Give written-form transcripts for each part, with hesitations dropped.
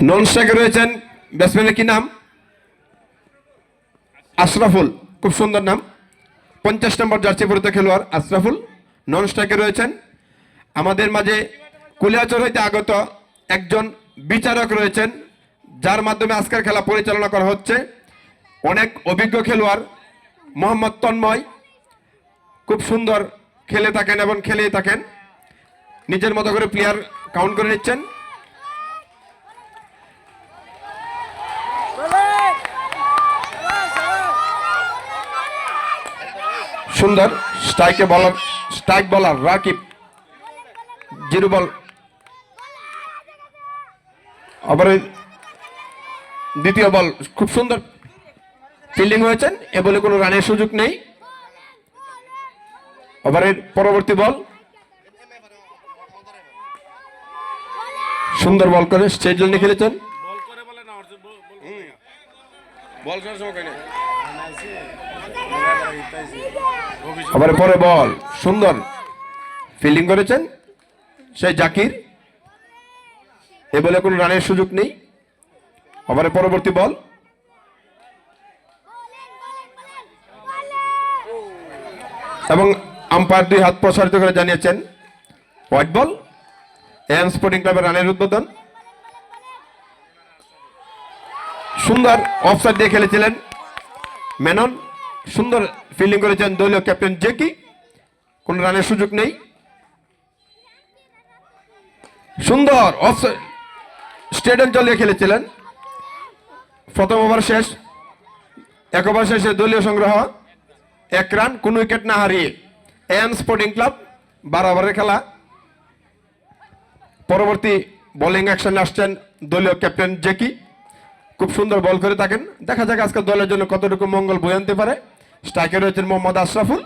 নন স্ট্রাইকে রয়েছেন ব্যাটসম্যানের কি নাম? আশরাফুল, খুব সুন্দর নাম। 50 নম্বর জার্সি পরিহিত খেলোয়াড় আশরাফুল। নন স্ট্রাইকে রয়েছেন আমাদের মাঝে কুলিয়াচর হইতে আগত একজন বিচারক রয়েছেন, যার মাধ্যমে আজকের খেলা পরিচালনা করা হচ্ছে। অনেক অভিজ্ঞ খেলোয়াড় মোহাম্মদ তন্ময়, খুব সুন্দর খেলে থাকেন এবং খেলেই থাকেন, নিজের মতো করে প্লেয়ার কাউন্ট করে নিচ্ছেন। সুন্দর স্ট্রাইক বলার রাকিব, জিরো বল। আবার দ্বিতীয় বল, খুব সুন্দর ফিল্ডিং হয়েছেন, এ বলে কোনো রানের সুযোগ নেই। ওভারের পরবর্তী বল, সুন্দর বল করে স্টেট জন্য খেলেছেন। ওভারের পরে বল, সুন্দর ফিল্ডিং করেছেন সেই জাকির, এ বলে কোনো রানের সুযোগ নেই। ওভারের পরবর্তী বল, এবং আম্পায়ার 2 হাত প্রসারিত করে জানিয়েছেন হোয়াইট বল। এম স্পোর্টিং ক্লাবের রানের উদ্বোধন। সুন্দর অফসাইড দিয়ে খেলেছিলেন মেনন, সুন্দর ফিল্ডিং করেছেন দলীয় ক্যাপ্টেন জেকি, কোন রানের সুযোগ নেই। সুন্দর অফসাইড স্ট্রেট অঞ্চল দিয়ে খেলেছিলেন। প্রথম ওভার শেষ, 1 ওভার শেষে দলীয় সংগ্রহ 1 রান, কোন উইকেট না হারিয়ে এম স্পোর্টিং ক্লাব 12 ওভারের খেলা। পরবর্তী বোলিং অ্যাকশনে আসছেন দলীয় ক্যাপ্টেন জেকি, খুব সুন্দর বল করে থাকেন। দেখা যাক আজকে দলের জন্য কতটুকু মঙ্গল বয়ে আনতে পারে। স্ট্রাইকে রয়েছেন মোহাম্মদ আশরাফুল।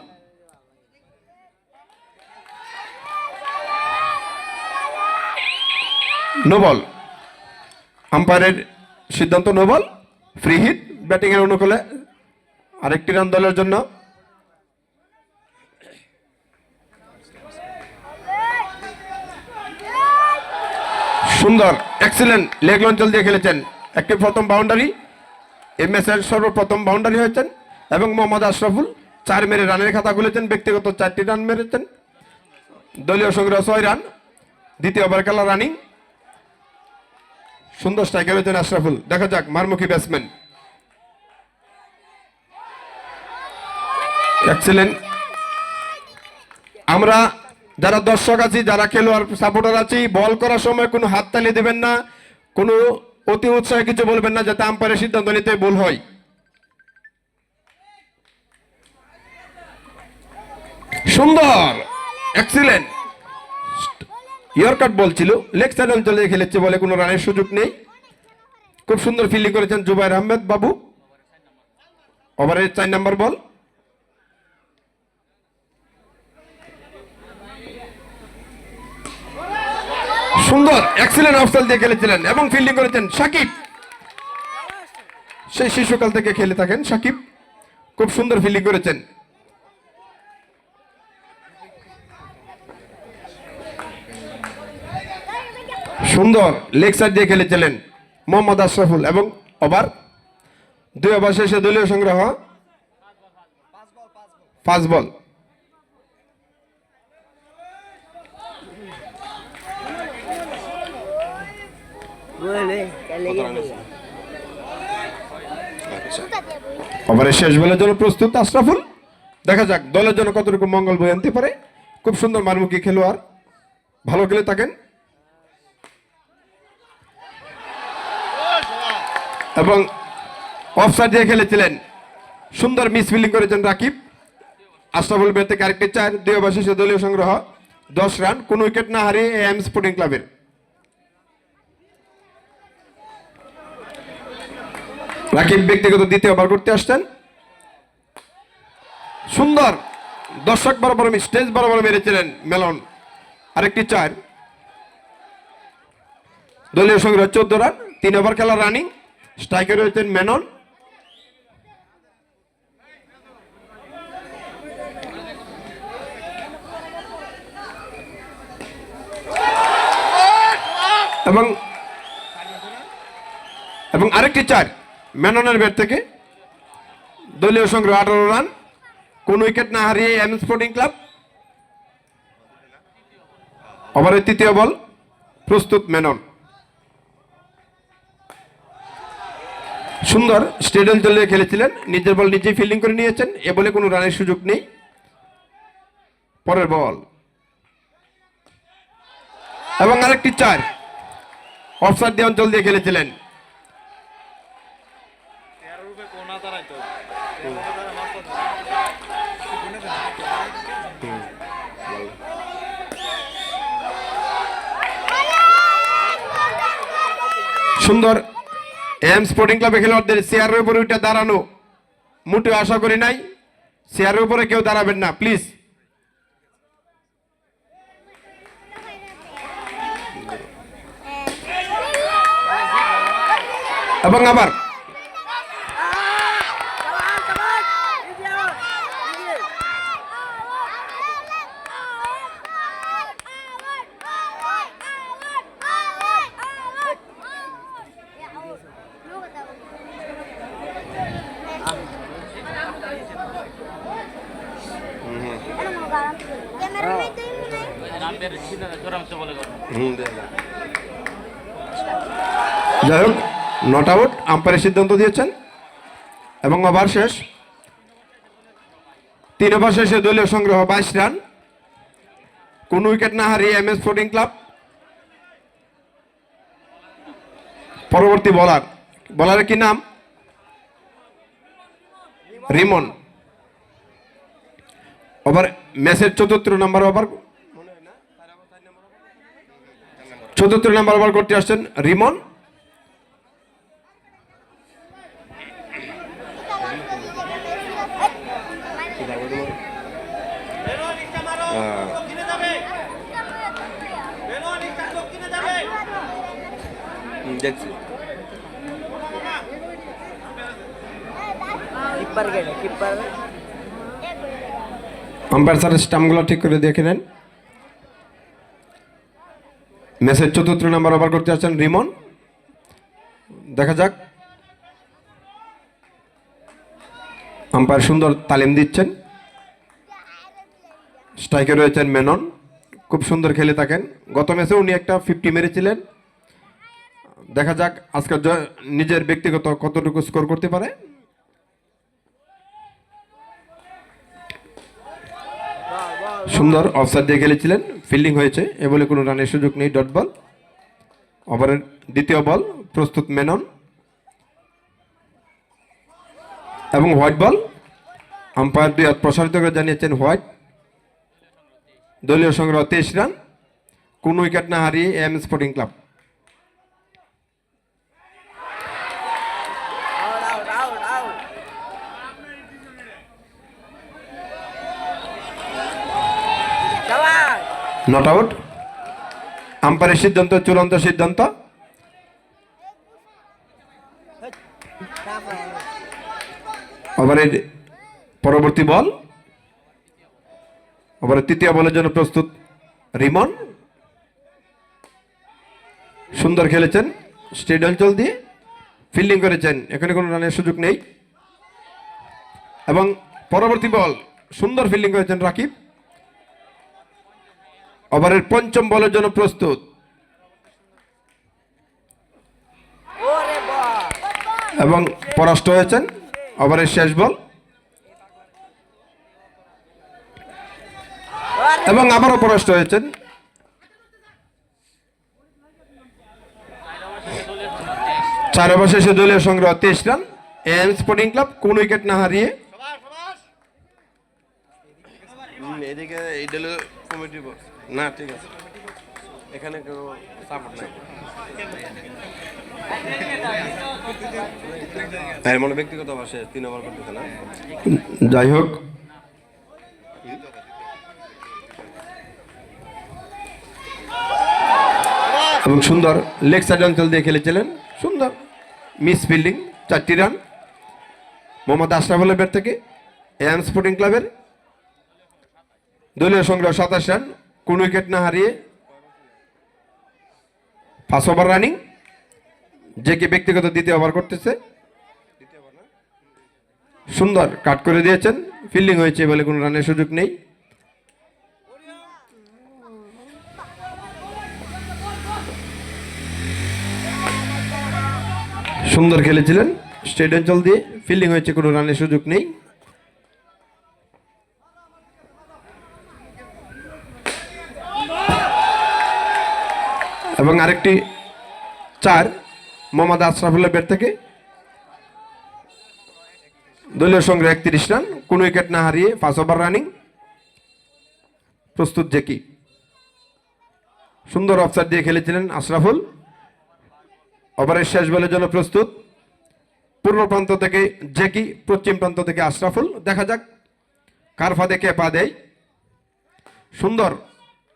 নো বল, আম্পায়ারের সিদ্ধান্ত no ball, free hit. Batting এর অনুকূলে আরেকটি রান দলের জন্য। সুন্দর এক্সিলেন্ট লেগ অঞ্চল দিয়ে খেলেছেন, একটি প্রথম বাউন্ডারি, এই ম্যাচের সর্বপ্রথম বাউন্ডারি হয়েছেন। এবং মোহাম্মদ আশরাফুল 4 মেরে রানের খাতা খুলেছেন, ব্যক্তিগত 4টি রান মেরেছেন, দলীয় সংগ্রহ 6 রান। দ্বিতীয় ওভার খেলা রানিং, সুন্দর স্ট্রাইকে রয়েছেন আশরাফুল। দেখা যাক মারমুখী ব্যাটসম্যান, এক্সিলেন্ট। আমরা যারা দর্শক আছি, যারা খেলোয়াড় সাপোর্টার আছি, বল করার সময় কোনো হাততালি দেবেন না, কোনো অতি উৎসাহে কিছু বলবেন না, যাতে আম্পায়ারের সিদ্ধান্ত নিতে ভুল হয়। সুন্দর এক্সিলেন্ট ইয়র্কার বল ছিল, লেগ সাইড অঞ্চলে খেলেছে বলে কোনো রানের সুযোগ নেই। খুব সুন্দর ফিল্ডিং করেছেন জুবাইর আহমেদ বাবু। ওভারের 4 নম্বর বল, সুন্দর এক্সিলেন্ট অফসাইড দিয়ে খেলেছিলেন এবং ফিল্ডিং করেছেন সাকিব, সেই শিশুকাল থেকে খেলে থাকেন সাকিব, খুব সুন্দর ফিল্ডিং করেছেন। সুন্দর লেগ সাইড দিয়ে খেলেছিলেন মোহাম্মদ আশরাফুল। এবং ওভার 2 ওভার শেষে দলীয় সংগ্রহ 5 বল। ওভারের শেষ বলের জন্য প্রস্তুত আশরাফুল। দেখা যাক দলের জন্য কতটুকু মঙ্গল বয়ে আনতে পারে। খুব সুন্দর মারমুখী খেলোয়াড়, ভালো খেলে থাকেন। এবং অফসাইড দিয়ে খেলেছিলেন, সুন্দর মিস ফিল্ডিং করেছেন রাকিব। আশরাফুল ব্যাট থেকে আরেকটি 4, 2 ওভার শেষে দলীয় সংগ্রহ 10 রান, কোন উইকেট না হারিয়ে এম স্পোর্টিং ক্লাবের। রাকিব ব্যক্তিগত 2য় ওভার করতে আসছেন। সুন্দর দর্শক বরাবর স্টেজ বরাবর মেরেছিলেন মেলন, আরেকটি 4, দলীয় সংগ্রহ 14 রান। 3 ওভার খেলা রানিং, স্ট্রাইকে রয়েছেন মেনন। এবং এবং আরেকটি 4 মেননের ব্যাট থেকে দলীয় সংগ্রহ 18 রান, কোন উইকেট না হারিয়ে এম স্পোর্টিং ক্লাব। ওভারের তৃতীয় বল, প্রস্তুত মেনন। সুন্দর স্টেডিয়াম চলে খেলেছিলেন, নিজের বল নিজেই ফিল্ডিং করে নিয়েছেন, এ বলে কোনো রানের সুযোগ নেই। পরের বল এবং আরেকটি 4 অফসাইড দিয়ে অঞ্চল দিয়ে খেলেছিলেন। সুন্দর এম স্পোর্টিং ক্লাবে খেলোয়াড়দের চেয়ারের উপরে উঠে দাঁড়ানো মোটেও আশা করি নাই। চেয়ারের উপরে কেউ দাঁড়াবেন না প্লিজ। এবং আবার যাই হোক, নট আউট আম্পায়ারের সিদ্ধান্ত দিয়েছেন এবং ওভার শেষ। 3 ওভার শেষে দলীয় সংগ্রহ 22 রান, কোন উইকেট না হারিয়ে এম স্পোর্টিং ক্লাব। পরবর্তী বলারের কি নাম? রিমন। ওভার ম্যাচের 74 নম্বর ওভার, 74 নম্বর ওভার করতে আসছেন রিমন। আম্পায়ার স্যার স্টাম্পগুলো ঠিক করে দেখে নেন। ম্যাচের 74 নম্বর ওভার করতে আসছেন রিমন। দেখা যাক, আম্পায়ার সুন্দর তালিম দিচ্ছেন। স্ট্রাইকে রয়েছেন মেনন, খুব সুন্দর খেলে থাকেন। গত ম্যাচে উনি একটা 50 মেরেছিলেন। দেখা যাক আজকে নিজের ব্যক্তিগত কতটুকু স্কোর করতে পারে। সুন্দর অফসাইড দিয়ে খেলেছিলেন, ফিল্ডিং হয়েছে, এ বলে কোনো রানের সুযোগ নেই, ডট বল। ওভারের দ্বিতীয় বল, প্রস্তুত মেনন এবং হোয়াইট বল। আম্পায়ার 2 হাত প্রসারিত করে জানিয়েছেন হোয়াইট। দলীয় সংগ্রহ 23 রান, কোন উইকেট না হারিয়ে M sporting club. Not out আম্পায়ারের সিদ্ধান্ত চূড়ান্ত সিদ্ধান্ত। ওভারের পরবর্তী বল, ওভারের তৃতীয় বলের জন্য প্রস্তুত রিমন। সুন্দর খেলেছেন, স্ট্রেট অঞ্চল দিয়ে ফিল্ডিং করেছেন, এখানে কোনো রানের সুযোগ নেই। এবং পরবর্তী বল সুন্দর ফিল্ডিং করেছেন রাকিব। ওভারের পঞ্চম বলের জন্য প্রস্তুত এবং পরাস্ত হয়েছেন। ওভারের শেষ বল এবং আবারও পরাস্ত হয়েছেন। চার ওভার শেষে দলীয় সংগ্রহ 23 রান, এম স্পোর্টিং ক্লাব কোন উইকেট না হারিয়ে। এদিকে এইডেল কমিটি না, ঠিক আছে, এখানে কেউ সাপোর্ট নাই। মনে ব্যক্তিগত ভাষায় 3 ওভার করতেছে না। যাই হোক, এবং সুন্দর লেগ সাইড অঞ্চল দিয়ে খেলেছিলেন, সুন্দর মিস ফিল্ডিং, 4টি রান। মোহাম্মদ আশরাফুলের ব্যাট থেকে এম স্পোর্টিং ক্লাবের দলীয় সংগ্রহ 27 রান, কোন উইকেট না হারিয়ে 5 ওভার রানিং। যে কি ব্যক্তিগত দ্বিতীয় ওভার করতেছে। সুন্দর কাট করে দিয়েছেন, ফিল্ডিং হয়েছে বলে কোনো রানের সুযোগ নেই। সুন্দর খেলেছিলেন স্ট্রেট অঞ্চল দিয়ে, ফিল্ডিং হয়েছে, কোনো রানের সুযোগ নেই। এবং আরেকটি 4 মোহাম্মদ আশরাফুল্লাহ ব্যাট থেকে। দলীয় সংগ্রহ 31 রান, কোন উইকেট না হারিয়ে 5 ওভার রানিং। প্রস্তুত জেকি। সুন্দর অফসাইড দিয়ে খেলেছিলেন আশরাফুল। ওভারের শেষ বলের জন্য প্রস্তুত। পূর্ব প্রান্ত থেকে জেকি, পশ্চিম প্রান্ত থেকে আশরাফুল। দেখা যাক কার ফাঁদে কে পা দেয়। সুন্দর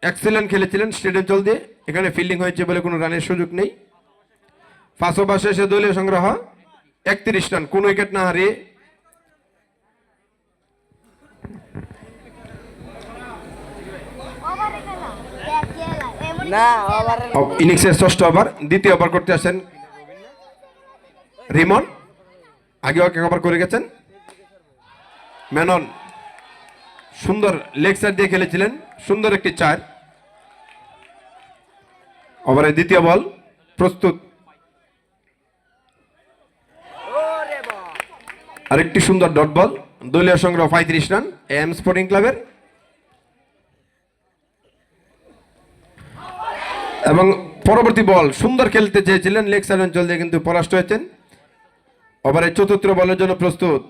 এক্সেলেন্ট খেলেছিলেন স্ট্রেট অঞ্চল দিয়ে, এখানে ফিল্ডিং হয়েছে বলে কোনো রানের সুযোগ নেই। 5 ওভার শেষে দলীয় সংগ্রহ 31 রান, কোন উইকেট না হারিয়ে। ইনিংসের ষষ্ঠ ওভার, দ্বিতীয় ওভার করতে আসেন রিমন। আগে ওকে কভার করে গেছেন মেনন। সুন্দর লেগ সাইড দিয়ে খেলেছিলেন, সুন্দর একটি 4। ওভারের দ্বিতীয় বল প্রস্তুত। আরেকটি সুন্দর ডট বল, দলীয় সংগ্রহ 35 রান এম স্পোর্টিং ক্লাবের। এবং পরবর্তী বল সুন্দর খেলতে চেয়েছিলেন লেগ সাইড অঞ্চল দিয়ে, কিন্তু পরাস্ত হয়েছেন। ওভারের চতুর্থ বলের জন্য প্রস্তুত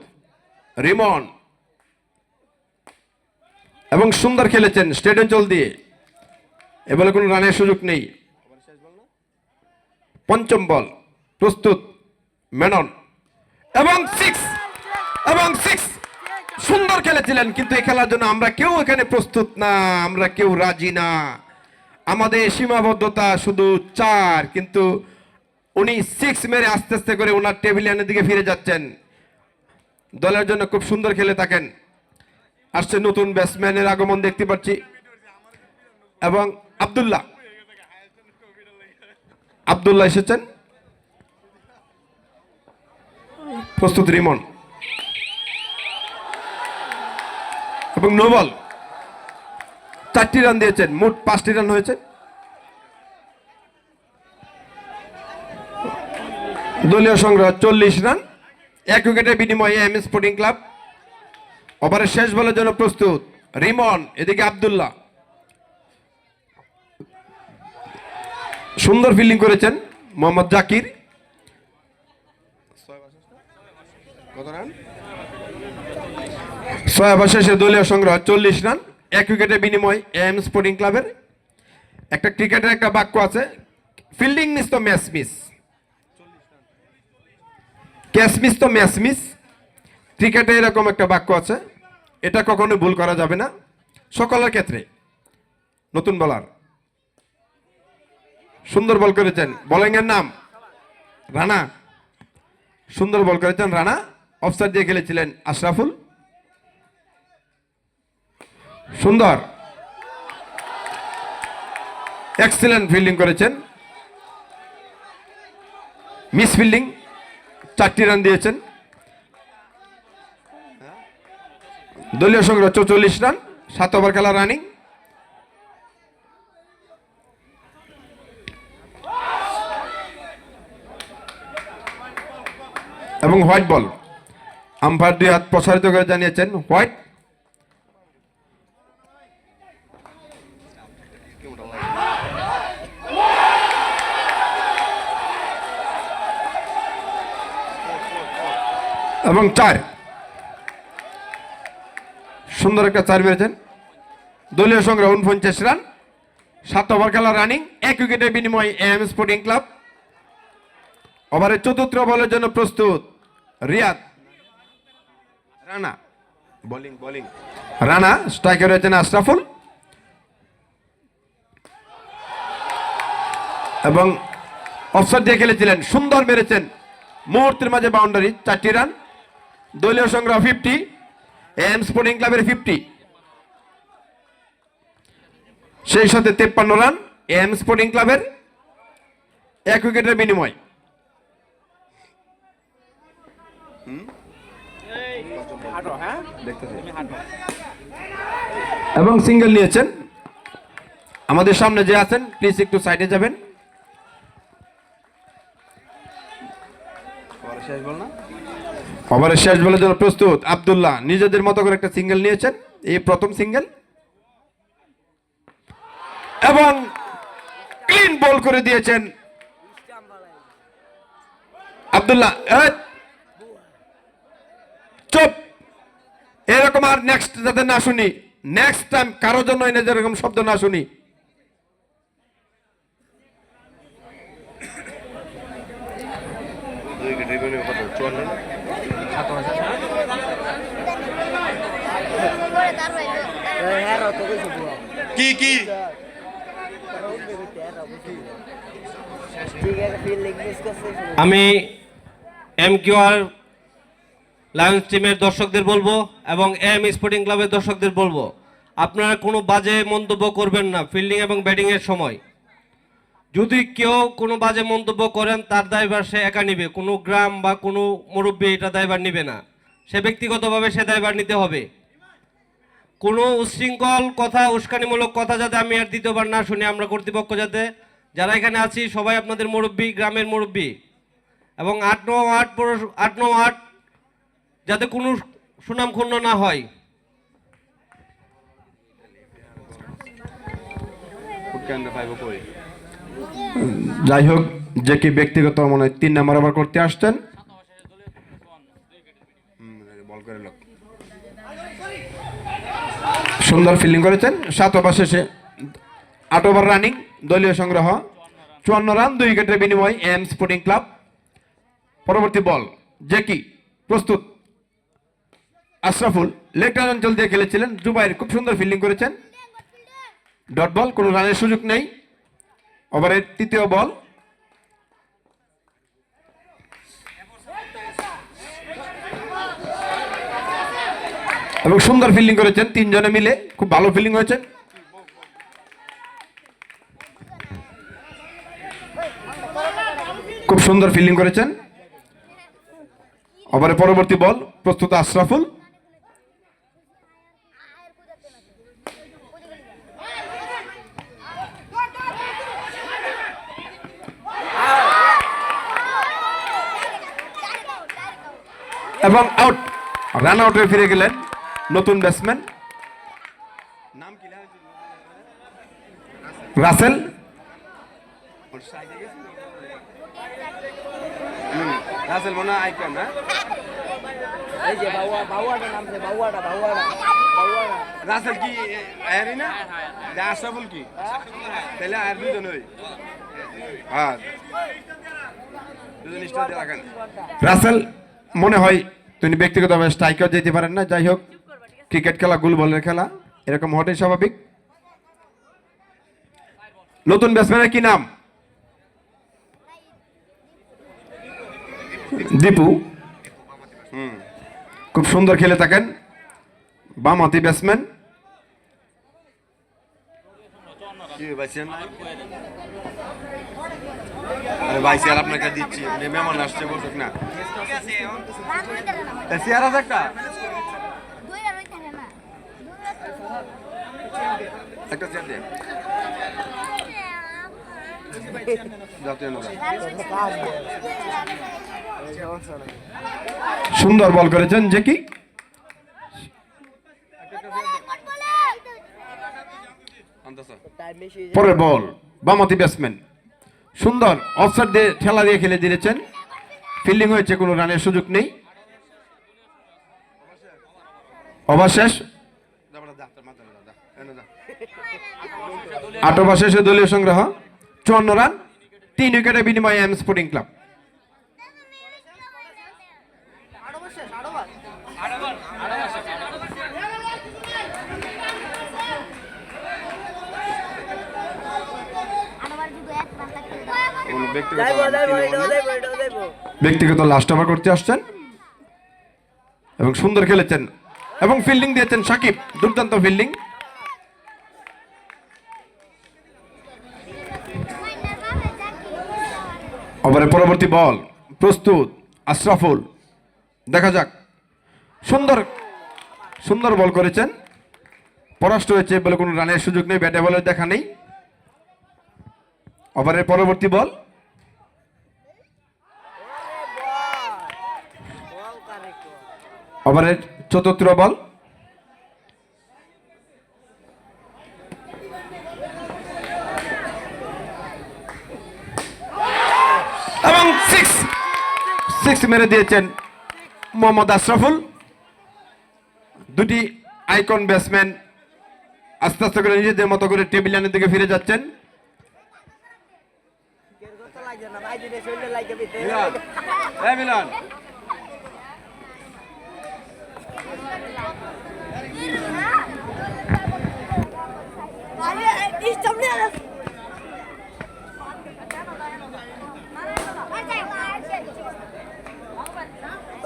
রিমন। এবং সুন্দর খেলেছেন স্ট্রেট অঞ্চল দিয়ে, এ বলে কোনো রানের সুযোগ নেই। পঞ্চম বল প্রস্তুত মেনন। এবং 6 সুন্দর খেলেছিলেন, কিন্তু এই খেলার জন্য আমরা কেউ এখানে প্রস্তুত না, আমরা কেউ রাজি না। আমাদের সীমাবদ্ধতা শুধু 4, কিন্তু উনি 6 মেরে আস্তে আস্তে করে ওনার টেবিলিয়ানের দিকে ফিরে যাচ্ছেন। দলের জন্য খুব সুন্দর খেলে থাকেন। আসছে নতুন ব্যাটসম্যানের আগমন দেখতে পাচ্ছি। এবং আব্দুল্লাহ এসেছেন। প্রস্তুত রিমন। এবং নো বল, 4টি রান দিয়েছেন, মোট 5টি রান হয়েছে। দলীয় সংগ্রহ 40 রান, 1 উইকেটের বিনিময়ে এম স্পোর্টিং ক্লাব। ওভারের শেষ বলের জন্য প্রস্তুত রিমন, এদিকে আব্দুল্লাহ। সুন্দর ফিল্ডিং করেছেন মোহাম্মদ জাকির। কত রান? 6 ওভার শেষে দলীয় সংগ্রহ 40 রান, 1 উইকেটের বিনিময় এম স্পোর্টিং ক্লাবের। একটা ক্রিকেটের একটা বাক্য আছে, ফিল্ডিং মিস তো ম্যাচ মিস, ক্যাচ মিস তো ম্যাচ মিস। ক্রিকেটে এরকম একটা বাক্য আছে, এটা কখনো ভুল করা যাবে না সকলের ক্ষেত্রে। নতুন বলার সুন্দর বল করেছেন, বোলিং এর নাম রানা। সুন্দর বল করেছেন রানা, অফসাইড দিয়ে খেলেছিলেন আশরাফুল। সুন্দর এক্সিলেন্ট ফিল্ডিং করেছেন, মিস ফিল্ডিং, 4টি রান দিয়েছেন। দলীয় সংগ্রহ 44 রান, 7 ওভার খেলা রানিং। এবং হোয়াইট বল, আম্পায়ার 2 হাত প্রসারিত করে জানিয়েছেন হোয়াইট। এবং 4, সুন্দর একটা 4 মেরেছেন। দলীয় সংগ্রহ 49 রান, 7 ওভার খেলা রানিং, 1 উইকেটের বিনিময়ে এম স্পোর্টিং ক্লাব। ওভারের চতুর্থ বলের জন্য প্রস্তুত রিয়াদ রানা। বোলিং রানা, স্ট্রাইকে রয়েছেন আশরাফুল। এবং অফসাইড দিয়ে খেলেছিলেন, সুন্দর মেরেছেন, মুহূর্তের মাঝে বাউন্ডারি, 4টি রান। দলীয় সংগ্রহ 50, এম স্পোর্টিং ক্লাবের 50, সেই সাথে 53 রান এম স্পোর্টিং ক্লাবের, 1 উইকেটের বিনিময়। এবং সিঙ্গেল নিয়েছেন। আমাদের সামনে যে আছেন প্লিজ একটু সাইডে যাবেন। ওভারের শেষ বলের জন্য প্রস্তুত আব্দুল্লাহ নিজেদের মতো করে একটা সিঙ্গেল নিয়েছেন, এই প্রথম সিঙ্গেল এবং ক্লিন বল করে দিয়েছেন আব্দুল্লাহ। চুপ, এরকম আর নেক্সট যাতে না শুনি, নেক্সট টাইম কারোর জন্য এনে যেরকম শব্দ না শুনি। কি কি আমি MQR লায়ন্স টিমের দর্শকদের বলবো এবং AM স্পোর্টিং ক্লাবের দর্শকদের বলবো, আপনারা কোনো বাজে মন্তব্য করবেন না ফিল্ডিং এবং ব্যাটিংয়ের সময়। যদি কেউ কোনো বাজে মন্তব্য করেন তার দায়ভার সে একা নিবে, কোনো গ্রাম বা কোনো মুরব্বী এটা দায়ভার নিবে না, সে ব্যক্তিগতভাবে সে দায়ভার নিতে হবে। কোনো উচ্ছৃঙ্খল কথা, উস্কানিমূলক কথা যাতে আমি আর দ্বিতীয়বার না শুনি, আমরা কর্তৃপক্ষ যাতে যারা এখানে আছি সবাই আপনাদের মুরব্বী, গ্রামের মুরব্বী, এবং 8 নং ওয়ার্ড যাতে কোনো সুনাম ক্ষুণ্ণ না হয়। যাই হোক, যে কি ব্যক্তিগত মনে হয় 3 নাম্বার ওভার করতে আসছেন। সুন্দর ফিল্ডিং করেছেন। 7 ওভার শেষে 8 ওভার রানিং, দলীয় সংগ্রহ 54 রান, 2 উইকেটের বিনিময় AM স্পোর্টিং ক্লাব। পরবর্তী বল জেকি প্রস্তুত আশরাফুল লেগ রান অঞ্চল দিয়ে খেলেছিলেন, জুবাইর খুব সুন্দর ফিল্ডিং করেছেন, ডট বল, কোনো রানের সুযোগ নেই। ওভারের 3য় বল এবং সুন্দর ফিল্ডিং করেছেন 3 জনে মিলে, খুব ভালো ফিল্ডিং হয়েছে। খুব সুন্দর ফিল্ডিং করেছেন। ওভারের পরবর্তী বল প্রস্তুত আশরাফুল, এবং আউট, রান আউটে ফিরে গেলেন নতুন ব্যাটসম্যান রাসেল। রাসেল মনে হয় আইকন না, এই যে বাউয়াটা নামছে, বাউয়াটা রাসেল কি আয়ারি না, আশরাফুল কি, তাহলে আর দুজন ওই হ্যাঁ দুজন স্টার দিয়ে রাখেন। রাসেল মনে হয় তিনি ব্যক্তিগতভাবে স্ট্রাইকার যেতে পারেন না। যাই হোক, ক্রিকেট খেলা গোল বলের খেলা, এরকম হওয়াটাই স্বাভাবিক। নতুন ব্যাটসম্যানের কি নাম? দীপু, খুব সুন্দর খেলে থাকেন, বামহাতি ব্যাটসম্যান। কি ভাইছেন ভাইসিয়াল আপনাকে দিচ্ছি, মেহমান আসছে বসুক না, চেয়ার আছে একটা একটা চেয়ার দিয়ে সুন্দর বল করেছেন জেকি। পরের বল বামহাতি ব্যাটসম্যান সুন্দর অফসাইড দিয়ে ঠেলা দিয়ে খেলে দিয়েছেন, ফিল্ডিং হয়েছে, কোনো রানের সুযোগ নেই। ওভার শেষ, 8 ওভার শেষে দলীয় সংগ্রহ 54 রান, 3 উইকেটের বিনিময়ে AM স্পোর্টিং ক্লাব। ব্যক্তিগত লাস্ট ওভার করতে আসছেন এবং সুন্দর খেলেছেন এবং ফিল্ডিং দিয়েছেন সাকিব, দুর্দান্ত ফিল্ডিং। ওভারের পরবর্তী বল প্রস্তুত আশরাফুল, দেখা যাক। সুন্দর সুন্দর বল করেছেন, পরাস্ত হয়েছে বলে কোনো রানের সুযোগ নেই, ব্যাটে বলের দেখা নেই। ওভারের পরবর্তী বল, ওভারের চতুর্থ বল এবং সিক্স মেরে দিয়েছেন মোহাম্মদ আশরাফুল। দুটি আইকন ব্যাটসম্যান আস্তে আস্তে করে নিজেদের মতো করে টেবিল লাইনের দিকে ফিরে যাচ্ছেন। মিলন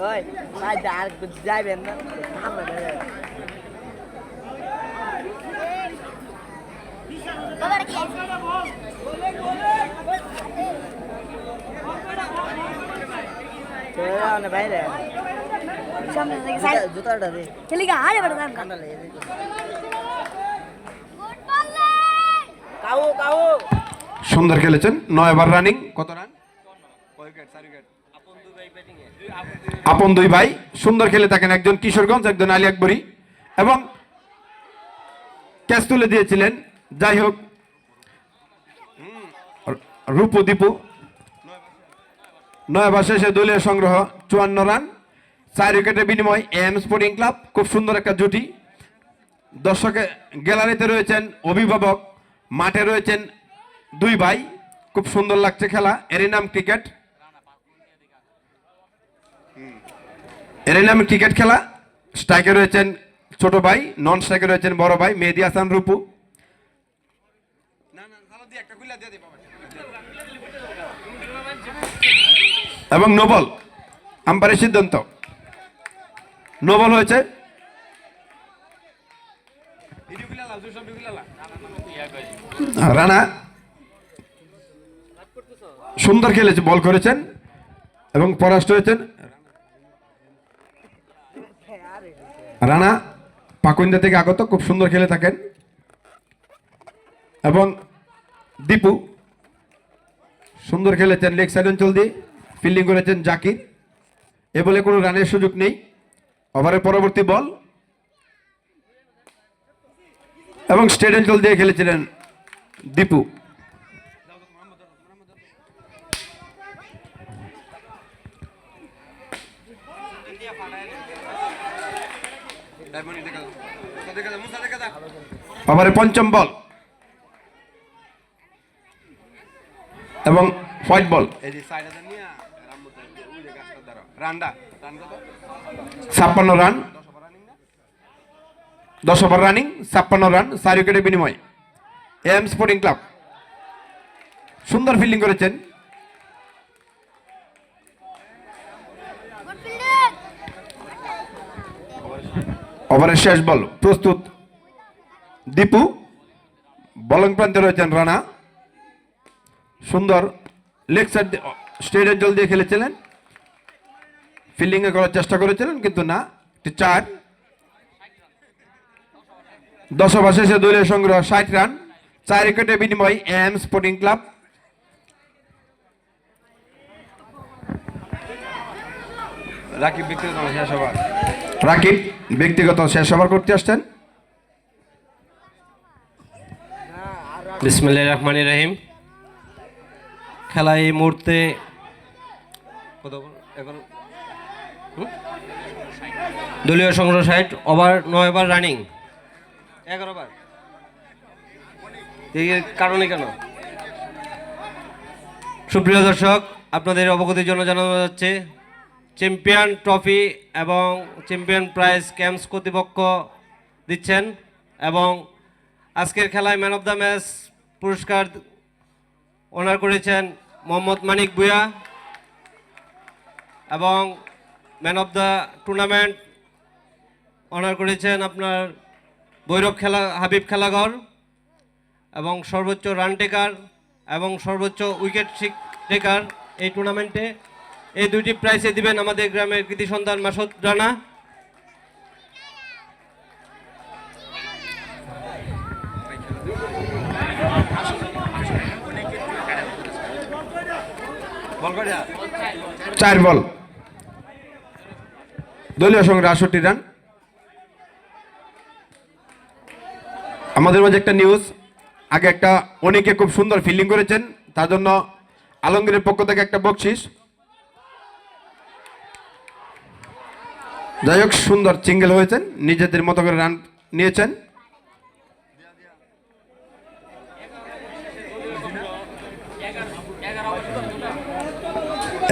ওই ভাই আর যাইবেন না আমরা বাইরে জুতাটা দে কান্না লেগে কাউ কাউ সুন্দর খেলেছেন, 9 ওভার রানিং। কত রান? আপন দুই ভাই সুন্দর খেলে থাকেন, একজন কিশোরগঞ্জ, একজন আলী আকবরী, এবং ক্যাচ তুলে দিয়েছিলেন। যাই হোক, রূপু দীপু 9 ওভার শেষে দলীয় সংগ্রহ 54 রান, 4 উইকেটের বিনিময় এম স্পোর্টিং ক্লাব। খুব সুন্দর একটা জুটি। দর্শকে গ্যালারিতে রয়েছেন অভিভাবক, মাঠে রয়েছেন দুই ভাই। খুব সুন্দর লাগছে খেলা। এরই নাম ক্রিকেট, এরই নাম ক্রিকেট খেলা। স্ট্রাইকে রয়েছেন ছোট ভাই, নন স্ট্রাইকে রয়েছেন বড় ভাই মেহেদী হাসান রূপু এবং নোবল। আম্পায়ারের সিদ্ধান্ত নোবল হয়েছে। রানা সুন্দর খেলেছে, বল করেছেন এবং পরাস্ত হয়েছেন। রানা পাকুন্দা থেকে আগত, খুব সুন্দর খেলে থাকেন। এবং দীপু সুন্দর খেলেছেন, লেগ সাইড অঞ্চল দিয়ে ফিল্ডিং করেছেন জাকির। এ বলে কোনো রানের সুযোগ নেই। ওভারের পরবর্তী বল এবং স্ট্রেট অঞ্চল দিয়ে খেলেছিলেন দীপু। ওভারে পঞ্চম বল এবং white ball. 56 run, 10 over running, 56 run, 4 উইকেটের বিনিময় এম স্পোর্টিং ক্লাব। সুন্দর ফিল্ডিং করেছেন। ওভারের শেষ বল প্রস্তুত দীপু, বলিং প্রান্তে রয়েছেন রানা। সুন্দর লেগ সাইড স্ট্রেট অঞ্চল দিয়ে খেলেছিলেন, ফিল্ডিং এ করার চেষ্টা করেছিলেন কিন্তু না। 4, 10 ওভার শেষে দলীয় সংগ্রহ 60 রান, 4 উইকেটের বিনিময় এম স্পোর্টিং ক্লাব। রাকিব ব্যক্তিগত শেষ ওভার করতে আসছেন। বিসমিল্লাহির রহমানির রহিম। খেলা এই মুহূর্তে দলীয় সংগ্রহ 60 ওভার, 9 ওভার রানিং, 11 ওভার। এই কারণে কেন? সুপ্রিয় দর্শক, আপনাদের অবগতির জন্য জানানো যাচ্ছে চ্যাম্পিয়ন ট্রফি এবং চ্যাম্পিয়ন প্রাইজ ক্যাম্পস কর্তৃপক্ষ দিচ্ছেন এবং আজকের খেলায় ম্যান অফ দ্য ম্যাচ পুরস্কার অনার করেছেন মোহাম্মদ মানিক ভুঁইয়া এবং man of the tournament honour করেছেন আপনার ভৈরব হাবিব খেলাঘর এবং সর্বোচ্চ রান টেকার এবং সর্বোচ্চ উইকেট টেকার এই টুর্নামেন্টে এই দুইটি প্রাইজে দিবেন আমাদের গ্রামের কৃতি সন্তান মাসুদ রানা। চার বল, দলীয় সংগ্রহ 68 রান। আমাদের মাঝে একটা নিউজ, আগে একটা অনেকে খুব সুন্দর ফিল্ডিং করেছেন, তার জন্য আলমগীরের পক্ষ থেকে একটা বকশিস। যাই হোক, সুন্দর সিঙ্গেল হয়েছেন, নিজেদের মতো করে রান নিয়েছেন।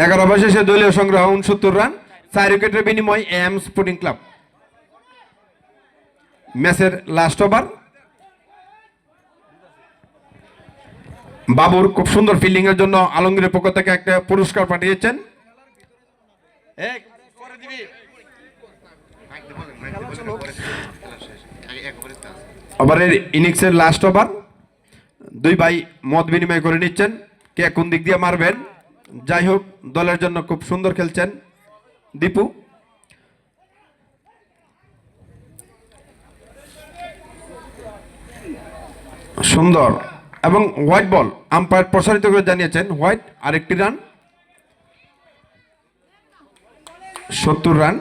এগারো ওভার শেষে দলীয় সংগ্রহ 69 রান, 4 উইকেটের বিনিময় এম স্পোর্টিং ক্লাব। ম্যাচের লাস্ট ওভার, বাবুর খুব সুন্দর ফিল্ডিং এর জন্য আলমগীরের পক্ষ থেকে একটা পুরস্কার পাঠিয়েছেন। ওভারের ইনিংসের লাস্ট ওভার, দুই ভাই মত বিনিময় করে নিচ্ছেন কে কোন দিক দিয়ে মারবেন। যাই হোক, দলের জন্য খুব সুন্দর খেলছেন দীপু। সুন্দর এবং হোয়াইট বল, আম্পায়ার প্রসারিত করে জানিয়েছেন হোয়াইট, আরেকটি রান। 70 রান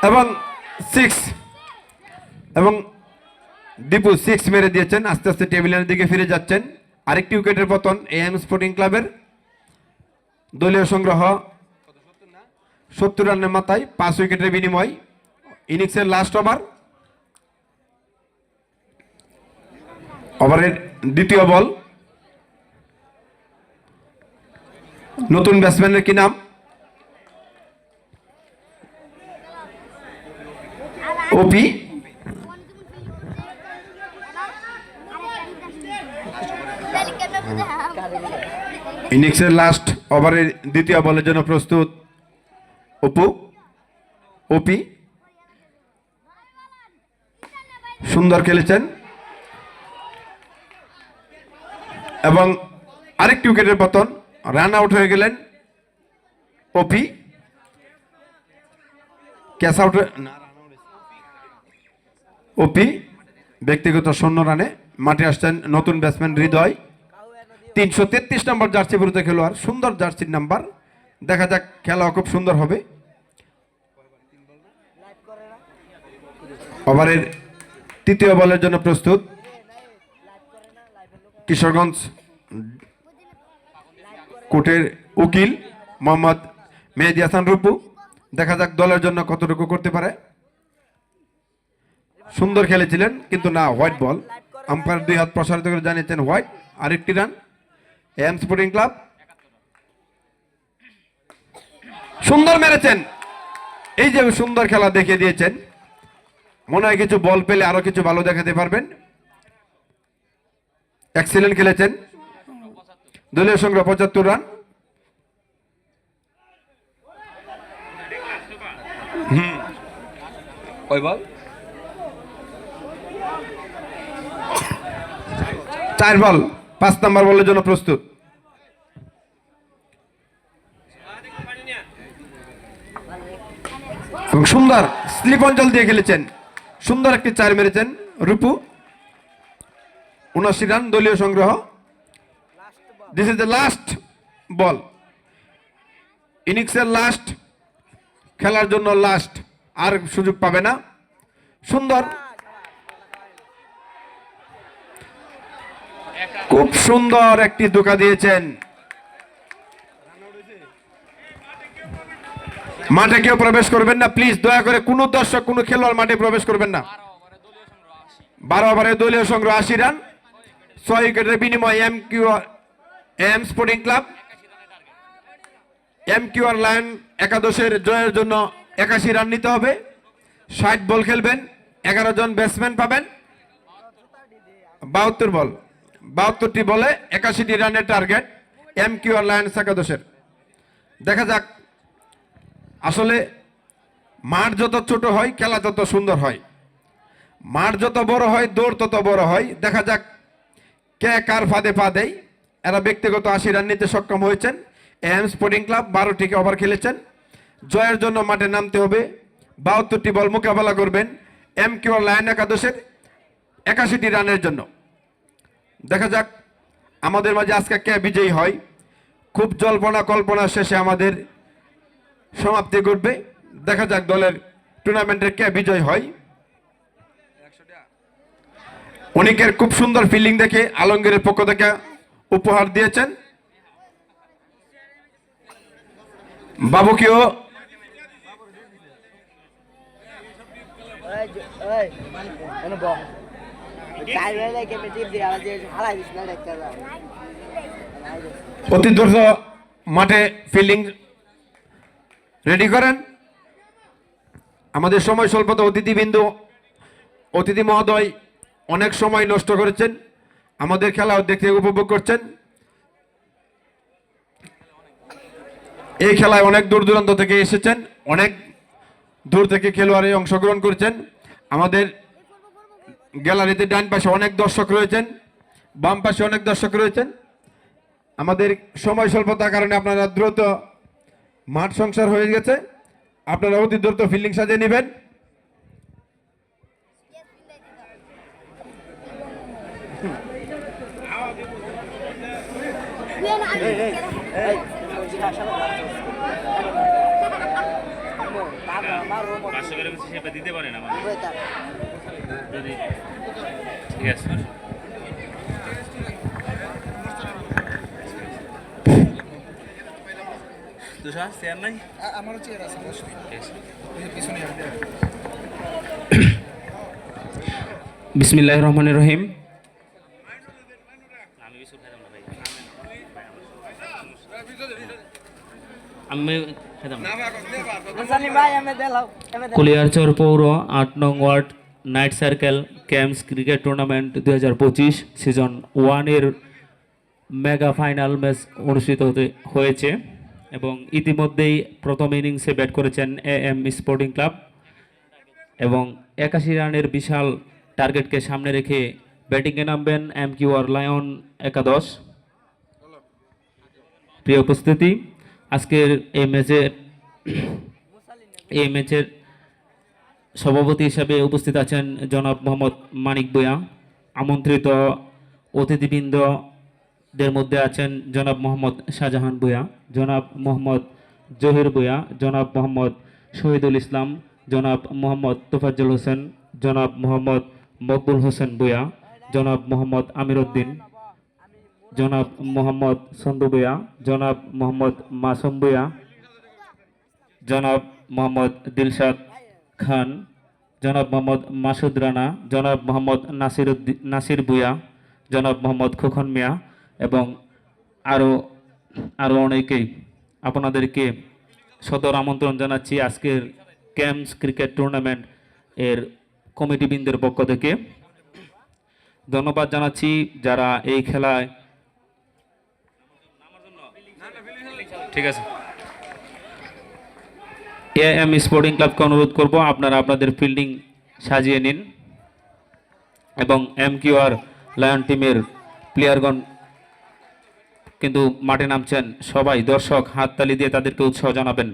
এবং 6, এবং দীপু 6 মেরে দিয়েছেন। আস্তে আস্তে টেবিলের দিকে ফিরে যাচ্ছেন। আরেকটি উইকেটের পতন এএম স্পোর্টিং ক্লাবের। দলীয় সংগ্রহ 70 রানের মাথায় 5 উইকেটের বিনিময়। ইনিংসের লাস্ট ওভার, ওভারের দ্বিতীয় বল। নতুন ব্যাটসম্যানের কি নাম? ওপি। ইনিংসের লাস্ট ওভারের দ্বিতীয় বলের জন্য প্রস্তুত ওপি। সুন্দর খেলেছেন এবং আরেকটি উইকেটের পতন, রান আউট হয়ে গেলেন ওপি। ক্যাচ আউট ওপি ব্যক্তিগত 0 রানে মাঠে আসছেন নতুন ব্যাটসম্যান হৃদয়। 333 নম্বর জার্সি পরিহিত খেলোয়াড়, সুন্দর জার্সির নাম্বার। দেখা যাক, খেলা খুব সুন্দর হবে। ওভারের তৃতীয় বলের জন্য প্রস্তুত কিশোরগঞ্জ কোর্টের উকিল মোহাম্মদ মেহেদী হাসান রূপু। দেখা যাক দলের জন্য কতটুকু করতে পারে। সুন্দর খেলেছিলেন কিন্তু না, হোয়াইট বল। আম্পায়ার 2 হাত প্রসারিত করে জানিয়েছেন হোয়াইট, আরেকটি রান এম স্পোর্টিং ক্লাব। সুন্দর মেরেছেন, এই যে সুন্দর খেলা দেখিয়ে দিয়েছেন। মনে হয় কিছু বল পেলে আরো কিছু ভালো দেখাতে পারবেন। এক্সিলেন্ট খেলেছেন। দলীয় সংগ্রহ 75 রান। কয় বল? 4 বল, 5 নম্বর বলের জন্য প্রস্তুত। এবং সুন্দর স্লিপ অঞ্চল দিয়ে খেলেছেন, সুন্দর একটি 4 মেরেছেন রূপু। 79 রান দলীয় সংগ্রহ। দিস ইজ দ্য লাস্ট বল, ইনিংসের লাস্ট, খেলার জন্য লাস্ট, আর সুযোগ পাবে না। সুন্দর, খুব সুন্দর একটি ধোকা দিয়েছেন। মাঠে কেউ প্রবেশ করবেন না প্লিজ, দয়া করে। কোনো দর্শক, কোনো খেলোয়াড় মাঠে প্রবেশ করবেন না। 12 ওভারে দলীয় সংগ্রহ 80 রান, 6 উইকেটের বিনিময়ে এম স্পোর্টিং ক্লাব। এমকিউআর লায়ন একাদশের জয়ের জন্য 81 রান নিতে হবে। 60 বল খেলবেন, 11 জন ব্যাটসম্যান পাবেন। 72 বল, 72টি বলে 81টি রানের টার্গেট এমকিউআর লায়ন্স একাদশের। দেখা যাক, আসলে মাঠ যত ছোট হয় খেলা তত সুন্দর হয়, মাঠ যত বড় হয় দৌড় তত বড় হয়। দেখা যাক কে কার ফাঁদে পা দেয়। এরা ব্যক্তিগত 80 রান নিতে সক্ষম হয়েছেন, এম স্পোর্টিং ক্লাব 12টি ওভার খেলেছেন। জয়ের জন্য মাঠে নামতে হবে। 72টি বল মোকাবেলা করবেন এম কিউ আর লায়ন একাদশের 81টি রানের জন্য। দেখা যাক আমাদের মাঝে আজকে কে বিজয়ী হয়। খুব জল্পনা কল্পনা শেষে আমাদের সমাপ্তি ঘটবে। দেখা যাক দলের টুর্নামেন্টের কে বিজয় হয়। অনেকের খুব সুন্দর ফিল্ডিং দেখে আলমগীরের পক্ষ থেকে উপহার দিয়েছেন। বাবুকেও অতি দ্রুত মাঠে ফিল্ডিং রেডি করেন। আমাদের সময় স্বল্পতা, অতিথি মহোদয় অনেক সময় নষ্ট করেছেন, আমাদের খেলাও দেখতে উপভোগ করছেন। এই খেলায় অনেক দূর দূরান্ত থেকে এসেছেন, অনেক দূর থেকে খেলোয়াড়ে অংশগ্রহণ করেছেন। আমাদের গ্যালারিতে ডান পাশে অনেক দর্শক রয়েছেন, বাম পাশে অনেক দর্শক রয়েছেন। আমাদের সময় স্বল্পতার কারণে আপনারা দ্রুত, মাঠ সংসার হয়ে গেছে, আপনারা অতি দ্রুত ফিল্ডিং সাজিয়ে নেবেন। দিতে পারেন যদি ঠিক আছে। তুষার চেয়ার নাই, আমারও চেয়ার আছে। বিসমিল্লাহির রহমানির রহিম। কুলিয়ারচর পৌর 8 নং ward night circle camps cricket tournament 2025 season 1 এর মেগা ফাইনাল ম্যাচ অনুষ্ঠিত হয়েছে এবং ইতিমধ্যেই প্রথম ইনিংসে ব্যাট করেছেন এএম স্পোর্টিং ক্লাব এবং 81 রানের বিশাল টার্গেটকে সামনে রেখে ব্যাটিংয়ে নামবেন এম কিউ আর লায়ন একাদশ। প্রিয় উপস্থিতি, আজকের এই ম্যাচের সভাপতি হিসাবে উপস্থিত আছেন জনাব মোহাম্মদ মানিক ভূঁইয়া। আমন্ত্রিত অতিথিবৃন্দদের মধ্যে আছেন জনাব মোহাম্মদ শাহজাহান ভূঁইয়া, জনাব মোহাম্মদ জহির ভূঁইয়া, জনাব মোহাম্মদ শহীদুল ইসলাম, জনাব মোহাম্মদ তোফাজ্জল হোসেন, জনাব মোহাম্মদ মকবুল হোসেন ভূঁইয়া, জনাব মোহাম্মদ আমির উদ্দিন, জনাব মোহাম্মদ সন্দু ভূঁইয়া, জনাব মোহাম্মদ মাসুম ভূঁইয়া, জনাব মোহাম্মদ দিলশাদ খান, জনাব মোহাম্মদ মাসুদ রানা, জনাব মোহাম্মদ নাসির ভূঁইয়া, জনাব মোহাম্মদ খোকন মিয়া এবং আরও অনেকেই আপনাদেরকে সদর আমন্ত্রণ জানাচ্ছি আজকের ক্যাম্পস ক্রিকেট টুর্নামেন্ট এর কমিটিবৃন্দের পক্ষ থেকে। ধন্যবাদ জানাচ্ছি যারা এই খেলায়, ঠিক আছে, এএম স্পোর্টিং ক্লাবকে অনুরোধ করব আপনারা আপনাদের ফিল্ডিং সাজিয়ে নিন এবং এম কিউ আর লায়ন টিমের প্লেয়ারগণ কিন্তু মাঠে নামছেন। সবাই দর্শক হাততালি দিয়ে তাদেরকে উৎসাহ জানাবেন।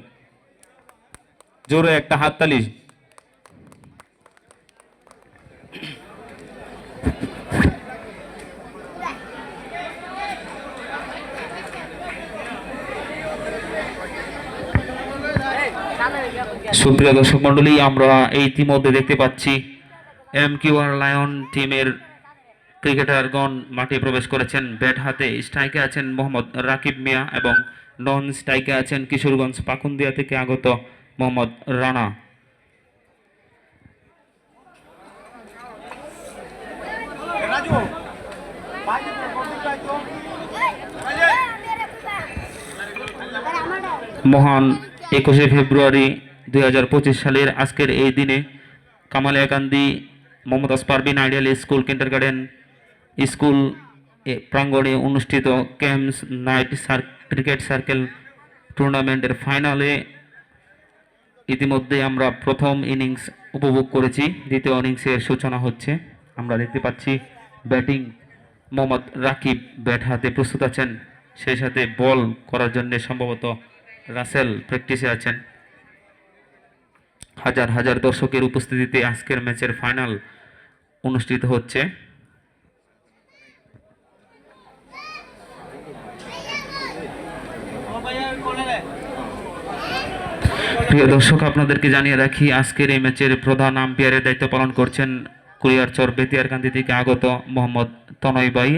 জোরে একটা হাততালি। সুপ্রিয় দর্শক মন্ডলী, আমরা ইতিমধ্যে দেখতে পাচ্ছি এম কিউ আর লায়ন টিমের ক্রিকেটারগণ মাঠে প্রবেশ করেছেন। ব্যাট হাতে স্ট্রাইকে আছেন মোহাম্মদ রাকিব মিয়া এবং নন স্ট্রাইকে আছেন কিশোরগঞ্জ পাকুন্দিয়া থেকে আগত মোহাম্মদ রানা। মহান 21শে ফেব্রুয়ারি 2025 সালের আজকের এই দিনে Kamaliakandi Momtaz Parvin ideal school kindergarten school প্রাঙ্গণে অনুষ্ঠিত ক্যাম্পস নাইট ক্রিকেট সার্কেল টুর্নামেন্টের ফাইনালে ইতিমধ্যে আমরা প্রথম ইনিংস উপভোগ করেছি। দ্বিতীয় ইনিংসের সূচনা হচ্ছে। আমরা দেখতে পাচ্ছি ব্যাটিং মোহাম্মদ রাকিব ব্যাট হাতে প্রস্তুত আছেন। সেই সাথে বল করার জন্য সম্ভবত রাসেল প্র্যাকটিসে আছেন। হাজার হাজার দর্শকের উপস্থিতিতে আজকের ম্যাচের ফাইনাল অনুষ্ঠিত হচ্ছে। প্রিয় দর্শক, আপনাদেরকে জানিয়ে রাখি আজকের এই ম্যাচের প্রধান আম্পায়ারের দায়িত্ব পালন করছেন কুলিয়ারচর বেতিয়ারকান্দি থেকে আগত মোহাম্মদ তনয় ভাই।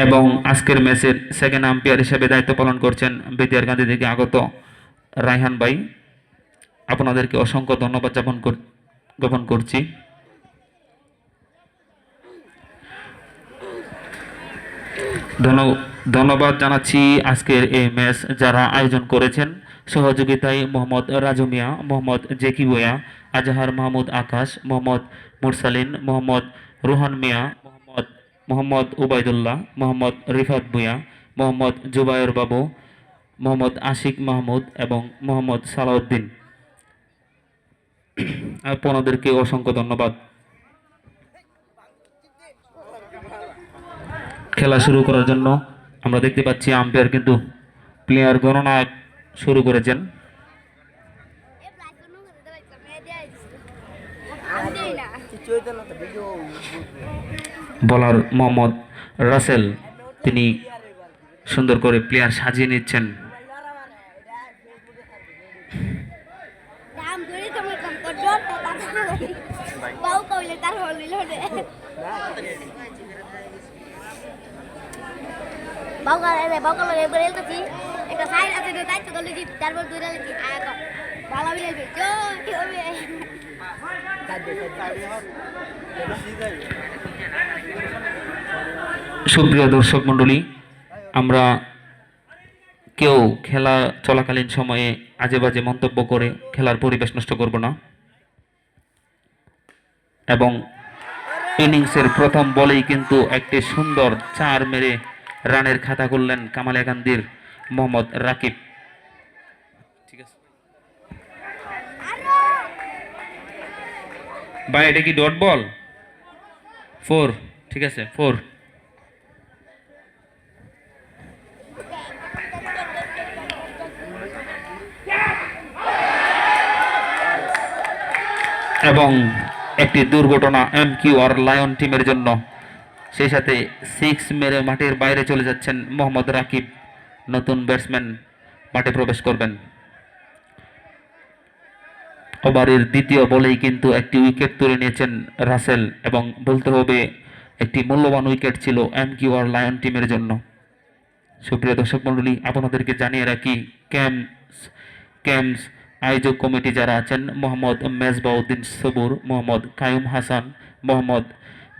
এবং আজকের ম্যাচের সেকেন্ড আম্পায়ার হিসেবে দায়িত্ব পালন করছেন বেতিয়ারকান্দি থেকে আগত রায়হান ভাই। আপনাদেরকে অসংখ্য ধন্যবাদ জ্ঞাপন করছি। ধন্যবাদ জানাচ্ছি আজকের এই ম্যাচ যারা আয়োজন করেছেন। সহযোগিতায় মোহাম্মদ রাজু মিয়া, মোহাম্মদ জেকি ভুঁইয়া, আজহার মাহমুদ আকাশ, মোহাম্মদ মুরসালিন, মোহাম্মদ রুহান মিয়া, মোহাম্মদ উবাইদুল্লাহ, মোহাম্মদ রিফাত ভুঁইয়া, মোহাম্মদ জুবায়ের বাবু, মোহাম্মদ আশিক মাহমুদ এবং মোহাম্মদ সালাউদ্দিন। আপনাদেরকে অসংখ্য ধন্যবাদ। খেলা শুরু করার জন্য আমরা দেখতে পাচ্ছি আম্পায়ার কিন্তু প্লেয়ার গণনা শুরু করেছেন। বলার মোহাম্মদ রাসেল, তিনি সুন্দর করে প্লেয়ার সাজিয়ে নিচ্ছেন। সুপ্রিয় দর্শক মণ্ডলী, আমরা কেউ খেলা চলাকালীন সময়ে আজে বাজে মন্তব্য করে খেলার পরিবেশ নষ্ট করব না। এবং ইনিংসের প্রথম বলেই কিন্তু একটি সুন্দর 4 মেরে রানের খাতা করলেন কামালিয়াকান্দির মোহাম্মদ রাকিব। ঠিক আছে ভাই, এটা কি ডট বল? 4, ঠিক আছে 4। এবং একটি দুর্ঘটনা MQR লায়ন টিমের জন্য। সেই সাথে 6 মেরে মাঠের বাইরে চলে যাচ্ছেন মোহাম্মদ রাকিব। নতুন ব্যাটসম্যান মাঠে প্রবেশ করবেন। ওভারের দ্বিতীয় বলেই কিন্তু একটি উইকেট তুলে নিয়েছেন রাসেল, এবং বলতে হবে একটি মূল্যবান উইকেট ছিল MQR লায়ন টিমের জন্য। সুপ্রিয় দর্শক মণ্ডলী, আপনাদেরকে জানিয়ে রাখি ক্যাম্পস আয়োজক কমিটি যারা আছেন মোহাম্মদ মেজবাউদ্দিন সবুর, মোহাম্মদ কায়ুম হাসান, মোহাম্মদ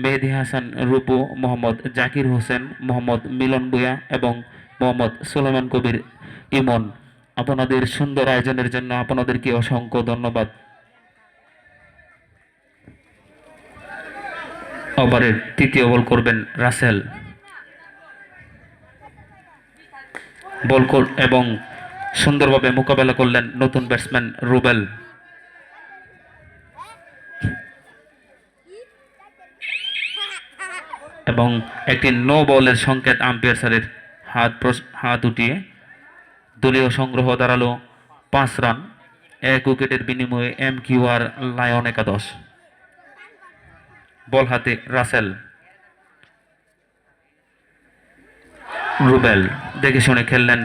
মেহেদি হাসান রূপু, মোহাম্মদ জাকির হোসেন, মোহাম্মদ মিলন ভুঁইয়া এবং মোহাম্মদ সুলেমান কবির ইমন। আপনাদের সুন্দর আয়োজনের জন্য আপনাদেরকে অসংখ্য ধন্যবাদ। ওভারের তৃতীয় বল করবেন রাসেল। বল এবং সুন্দরভাবে মোকাবেলা করলেন নতুন ব্যাটসম্যান রুবেল। এবং একটি নো বলের সংকেত আম্পায়ার স্যারের হাত উঠিয়ে দলীয় সংগ্রহ দাঁড়ালো 5 রান। 1 উইকেটের বিনিময়ে MQR লায়ন একাদশ। বল হাতে রাসেল। রুবেল দেখে শুনে খেললেন,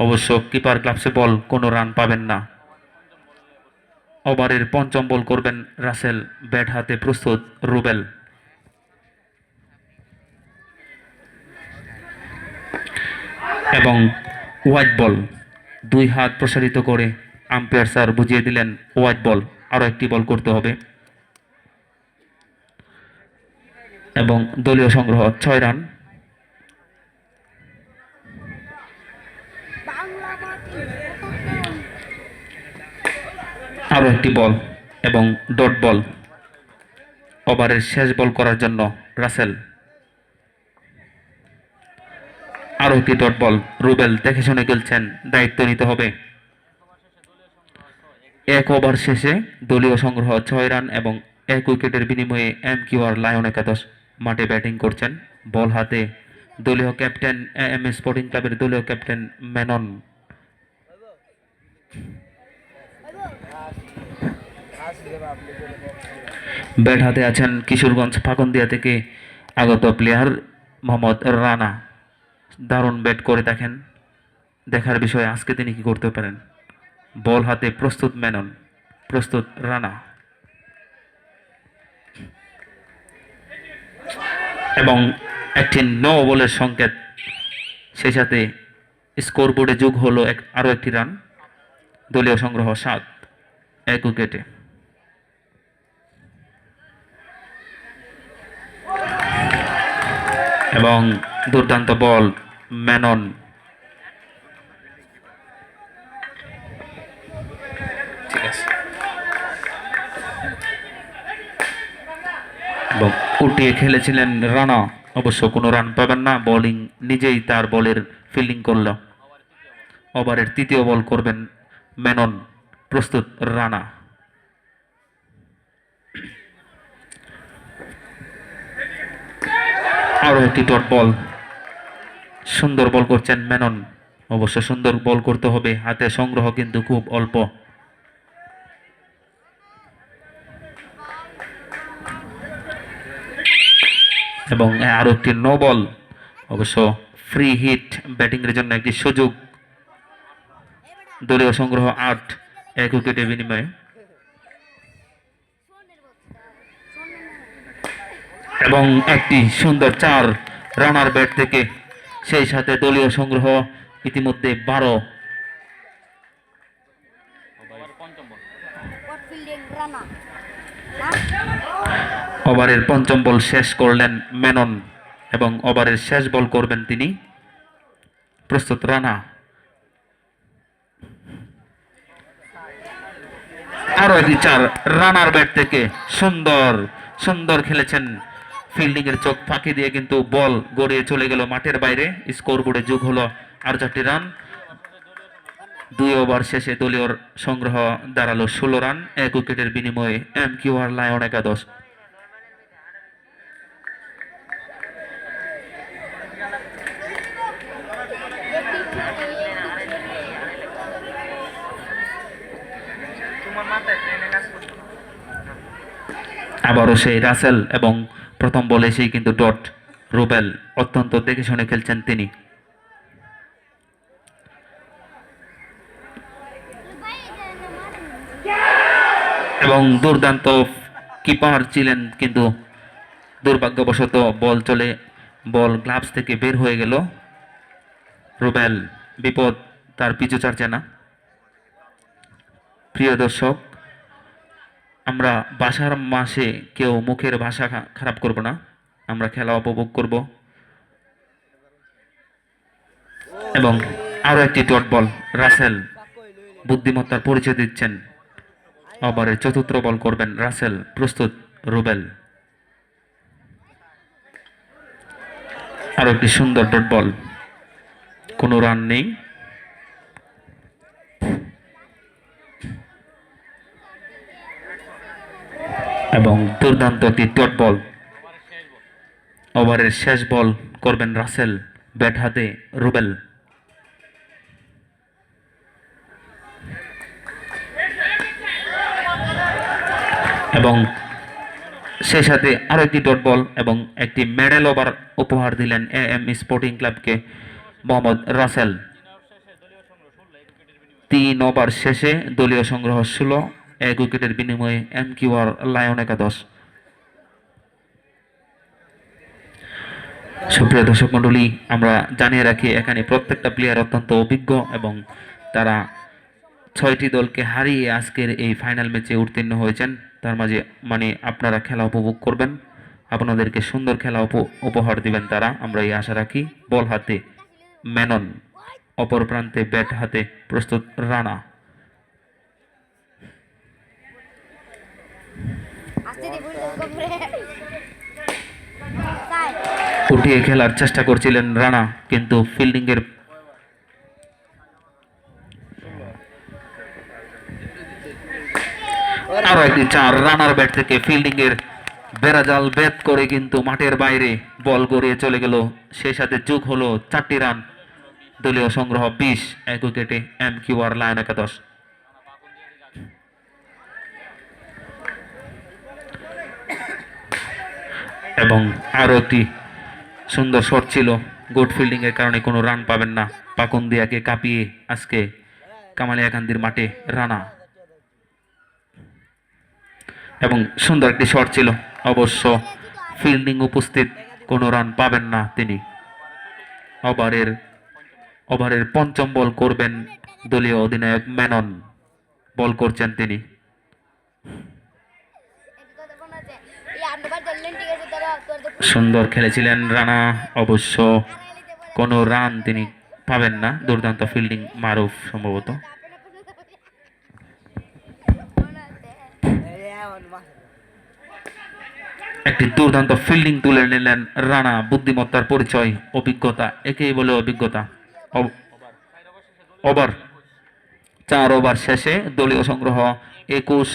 অবশ্য কিপার গ্লাভসে বল, কোনো রান পাবেন না। ওভারের পঞ্চম বল করবেন রাসেল। ব্যাট হাতে প্রস্তুত রুবেল। এবং হোয়াইট বল। 2 হাত প্রসারিত করে আম্পায়ার স্যার বুঝিয়ে দিলেন হোয়াইট বল, আরো একটি বল করতে হবে। এবং দলীয় সংগ্রহ 6 রান। আরো একটি বল এবং ডট বল। ওভারের শেষ বল করার জন্য রাসেল। আরো একটি ডট বল। রুবেল দেখে শুনে খেলছেন, দায়িত্ব নিতে হবে। এক ওভার শেষে দলীয় সংগ্রহ 6 রান এবং 1 উইকেটের বিনিময়ে MQR লায়ন একাদশ মাঠে ব্যাটিং করছেন। বল হাতে দলীয় ক্যাপ্টেন AM স্পোর্টিং ক্লাবের দলীয় ক্যাপ্টেন মেনন। ব্যাট হাতে আছেন কিশোরগঞ্জ ফাঁকনদিয়া থেকে আগত প্লেয়ার মোহাম্মদ রানা। দারুণ ব্যাট করে দেখেন, দেখার বিষয় আজকে তিনি কি করতে পারেন। বল হাতে প্রস্তুত মেনন, প্রস্তুত রানা এবং একটি নো বলের সংকেত, সেই সাথে স্কোর বোর্ডে যোগ হলো আরও একটি রান। দলীয় সংগ্রহ 7, 1 উইকেটে। এবং দুর্দান্ত বল মেনন, ঠিক আছে। এবং উঠিয়ে খেলেছিলেন রানা, অবশ্য কোনো রান পাবেন না। বোলিং নিজেই তার বলের ফিল্ডিং করল। ওভারের 3য় বল করবেন মেনন, প্রস্তুত রানা। আরো একটি ডট বল, সুন্দর বল করছেন মেনন। অবশ্য সুন্দর বল করতে হবে, হাতে সংগ্রহ কিন্তু খুব অল্প। এবং আরো একটি নো বল, অবশ্য ফ্রি হিট ব্যাটিং এর জন্য একটি সুযোগ। দলীয় সংগ্রহ 8, 1 উইকেটের বিনিময়ে। এবং একটি সুন্দর 4 রানার ব্যাট থেকে, সেই সাথে দলীয় সংগ্রহ ইতিমধ্যে 12। ওভারের 5ম বল শেষ করলেন মেনন এবং ওভারের শেষ বল করবেন তিনি, প্রস্তুত রানা। আরো একটি 4 রানার ব্যাট থেকে, সুন্দর সুন্দর খেলেছেন। ফিল্ডিং এর চোখ ফাঁকি দিয়ে কিন্তু বল গড়িয়ে চলে গেল মাঠের বাইরে। স্কোর বোর্ডে যোগ হলো আর 4টি রান। 2 ওভার শেষে দলীয় সংগ্রহ দাঁড়ালো 16 রান, 1 উইকেটের বিনিময়ে MQR লায়ন একাদশ। আবারও সেই রাসেল এবং প্রথম বলে সেই কিন্তু ডট। রুবেল অত্যন্ত দেখে শুনে খেলছেন তিনি। এবং দুর্দান্ত কিপার ছিলেন, কিন্তু দুর্ভাগ্যবশত বল গ্লাভস থেকে বের হয়ে গেল। রুবেল বিপদ, তার পিছু ছাড়ছে না। প্রিয় দর্শক, আমরা বাসার মাসে কেউ মুখের ভাষা খারাপ করব না, আমরা খেলা উপভোগ করব। এবং আরো একটি ডট বল, রাসেল বুদ্ধিমত্তার পরিচয় দিচ্ছেন। ওভারের 4র্থ বল করবেন রাসেল, প্রস্তুত রুবেল। আরো একটি সুন্দর ডট বল, কোনো রান নেই। এবং দুর্দান্ত একটি ডট বল, ওভারের শেষ বল করবেন রাসেল, ব্যাট হাতে রুবেল। এবং সেই সাথে আরো একটি ডট বল এবং একটি মেডেল ওভার উপহার দিলেন AM স্পোর্টিং ক্লাবকে মোহাম্মদ রাসেল। 3 ওভার শেষে দলীয় সংগ্রহ 16, 1 উইকেটের বিনিময়ে MQR লায়ন একাদশ। সুপ্রিয় দর্শক মন্ডলী, আমরা জানিয়ে রাখি এখানে প্রত্যেকটা প্লেয়ার অত্যন্ত অভিজ্ঞ এবং তারা 6টি দলকে হারিয়ে আজকের এই ফাইনাল ম্যাচে উত্তীর্ণ হয়েছেন। তার মাঝে আপনারা খেলা উপভোগ করবেন, আপনাদেরকে সুন্দর খেলা উপহার দিবেন তারা, আমরা এই আশা রাখি। বল হাতে মেনন, অপর প্রান্তে ব্যাট হাতে প্রস্তুত রানা। উঠিয়ে খেলার চেষ্টা করছিলেন রানা, কিন্তু ফিল্ডিং এর আরো একটি 4 রানার ব্যাট থেকে ফিল্ডিং এর বেড়াজাল ভেদ করে কিন্তু মাঠের বাইরে বল গড়িয়ে চলে গেল, সেই সাথে যোগ হলো 4টি রান। দলীয় সংগ্রহ 20, 1 উইকেটে MQR লায়ন একাদশ। এবং আরো একটি সুন্দর শট ছিল, গুড ফিল্ডিং এর কারণে কোনো রান পাবেন না। পাকুন্দিয়াকে কাঁপিয়ে আজকে কামালিয়াকান্দির মাঠে রানা। এবং সুন্দর একটি শট ছিল, অবশ্য ফিল্ডিং উপস্থিত, কোনো রান পাবেন না তিনি। ওভারের পঞ্চম বল করবেন দলীয় অধিনায়ক মেনন, বল করছেন তিনি। সুন্দর খেলেছিলেন রানা, অবশ্য কোনো রান তিনি পাবেন না। দুর্দান্ত ফিল্ডিং মারুফ সম্ভবত। একটি দুর্দান্ত ফিল্ডিং তুলে নিলেন রানা, বুদ্ধিমত্তার পরিচয়, অভিজ্ঞতা, একেই বলে অভিজ্ঞতা। ওভার 4 ওভার শেষে দলীয় সংগ্রহ 21,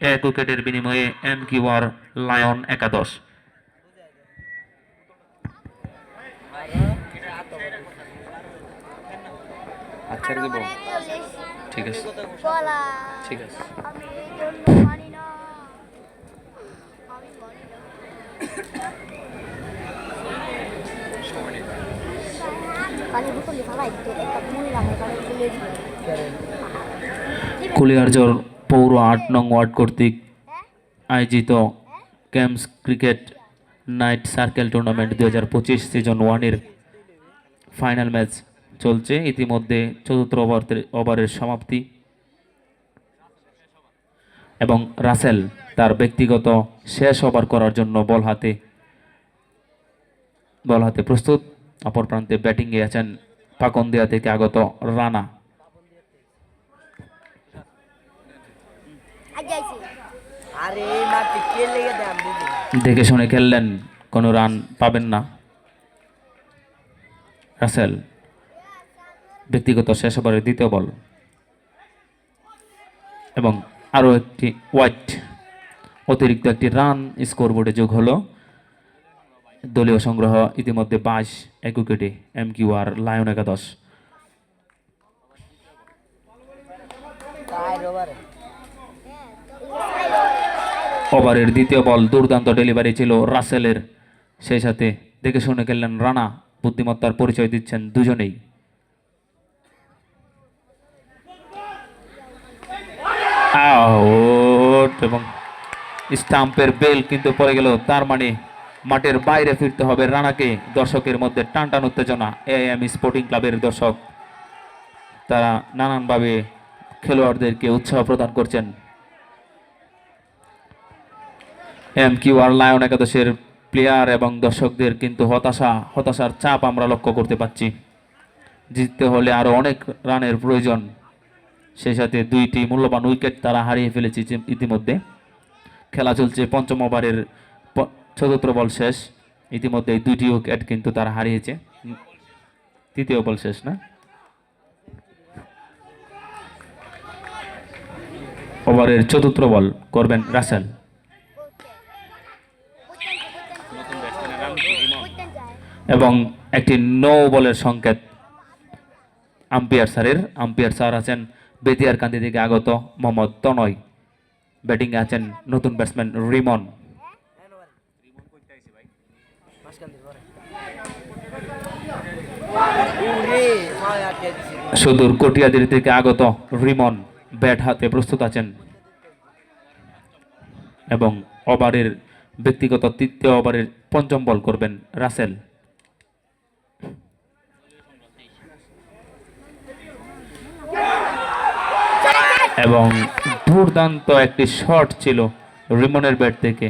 1 উইকেটের বিনিময়ে MQR লায়ন একাদশ। আচ্ছা দেব, ঠিক আছে ঠিক আছে। কুলিয়ারজোর পৌর 8 নং ওয়ার্ড কর্তৃক আয়োজিত camps cricket night circle tournament 2025 season 1 এর ফাইনাল ম্যাচ চলছে। ইতিমধ্যে চতুর্থ ওভারের সমাপ্তি এবং রাসেল তার ব্যক্তিগত শেষ ওভার করার জন্য বল হাতে প্রস্তুত। অপর প্রান্তে ব্যাটিংয়ে আছেন পাকুন্দিয়া থেকে আগত রানা। দেখে শুনে খেললেন, কোনো রান পাবেন না। রাসেল ব্যক্তিগত শেষ ওভারের দ্বিতীয় বল এবং আরো একটি ওয়াইড, অতিরিক্ত একটি রান স্কোরবোর্ডে যোগ হলো। দলীয় সংগ্রহ ইতিমধ্যে 22, 1 উইকেটে MQR লায়ন একাদশ। ওভারের দ্বিতীয় বল, দুর্দান্ত ডেলিভারি ছিল রাসেলের, সেই সাথে দেখে শুনে খেললেন রানা, বুদ্ধিমত্তার পরিচয় দিচ্ছেন দুজনেই। আউট এবং স্টাম্পের বেল কিন্তু পড়ে গেল, তার মানে মাঠের বাইরে ফিরতে হবে রানাকে। দর্শকের মধ্যে টানটান উত্তেজনা, AM স্পোর্টিং ক্লাবের দর্শক তারা নানানভাবে খেলোয়াড়দেরকে উৎসাহ প্রদান করছেন। MQR লায়ন একাদশের প্লেয়ার এবং দর্শকদের কিন্তু হতাশার চাপ আমরা লক্ষ্য করতে পাচ্ছি। জিততে হলে আরো অনেক রানের প্রয়োজন, সেই সাথে 2টি মূল্যবান উইকেট তারা হারিয়ে ফেলেছে ইতিমধ্যে। খেলা চলছে পঞ্চম ওভারের চতুর্থ বল শেষ, ইতিমধ্যে 2টি উইকেট কিন্তু তারা হারিয়েছে। তৃতীয় বল শেষ না, ওভারের চতুর্থ বল করবেন রাসেল এবং একটি নো বলের সংকেত আম্পায়ার স্যার আছেন বেতিয়ারকান্দি থেকে আগত মোহাম্মদ তনয়। ব্যাটিং আছেন নতুন ব্যাটসম্যান রিমন। সুদূর কটিয়াদির থেকে আগত রিমন ব্যাট হাতে প্রস্তুত আছেন এবং ওভারের ব্যক্তিগত তৃতীয় ওভারের পঞ্চম বল করবেন রাসেল। এবং দুর্দান্ত একটি শট ছিল রিমনের ব্যাট থেকে।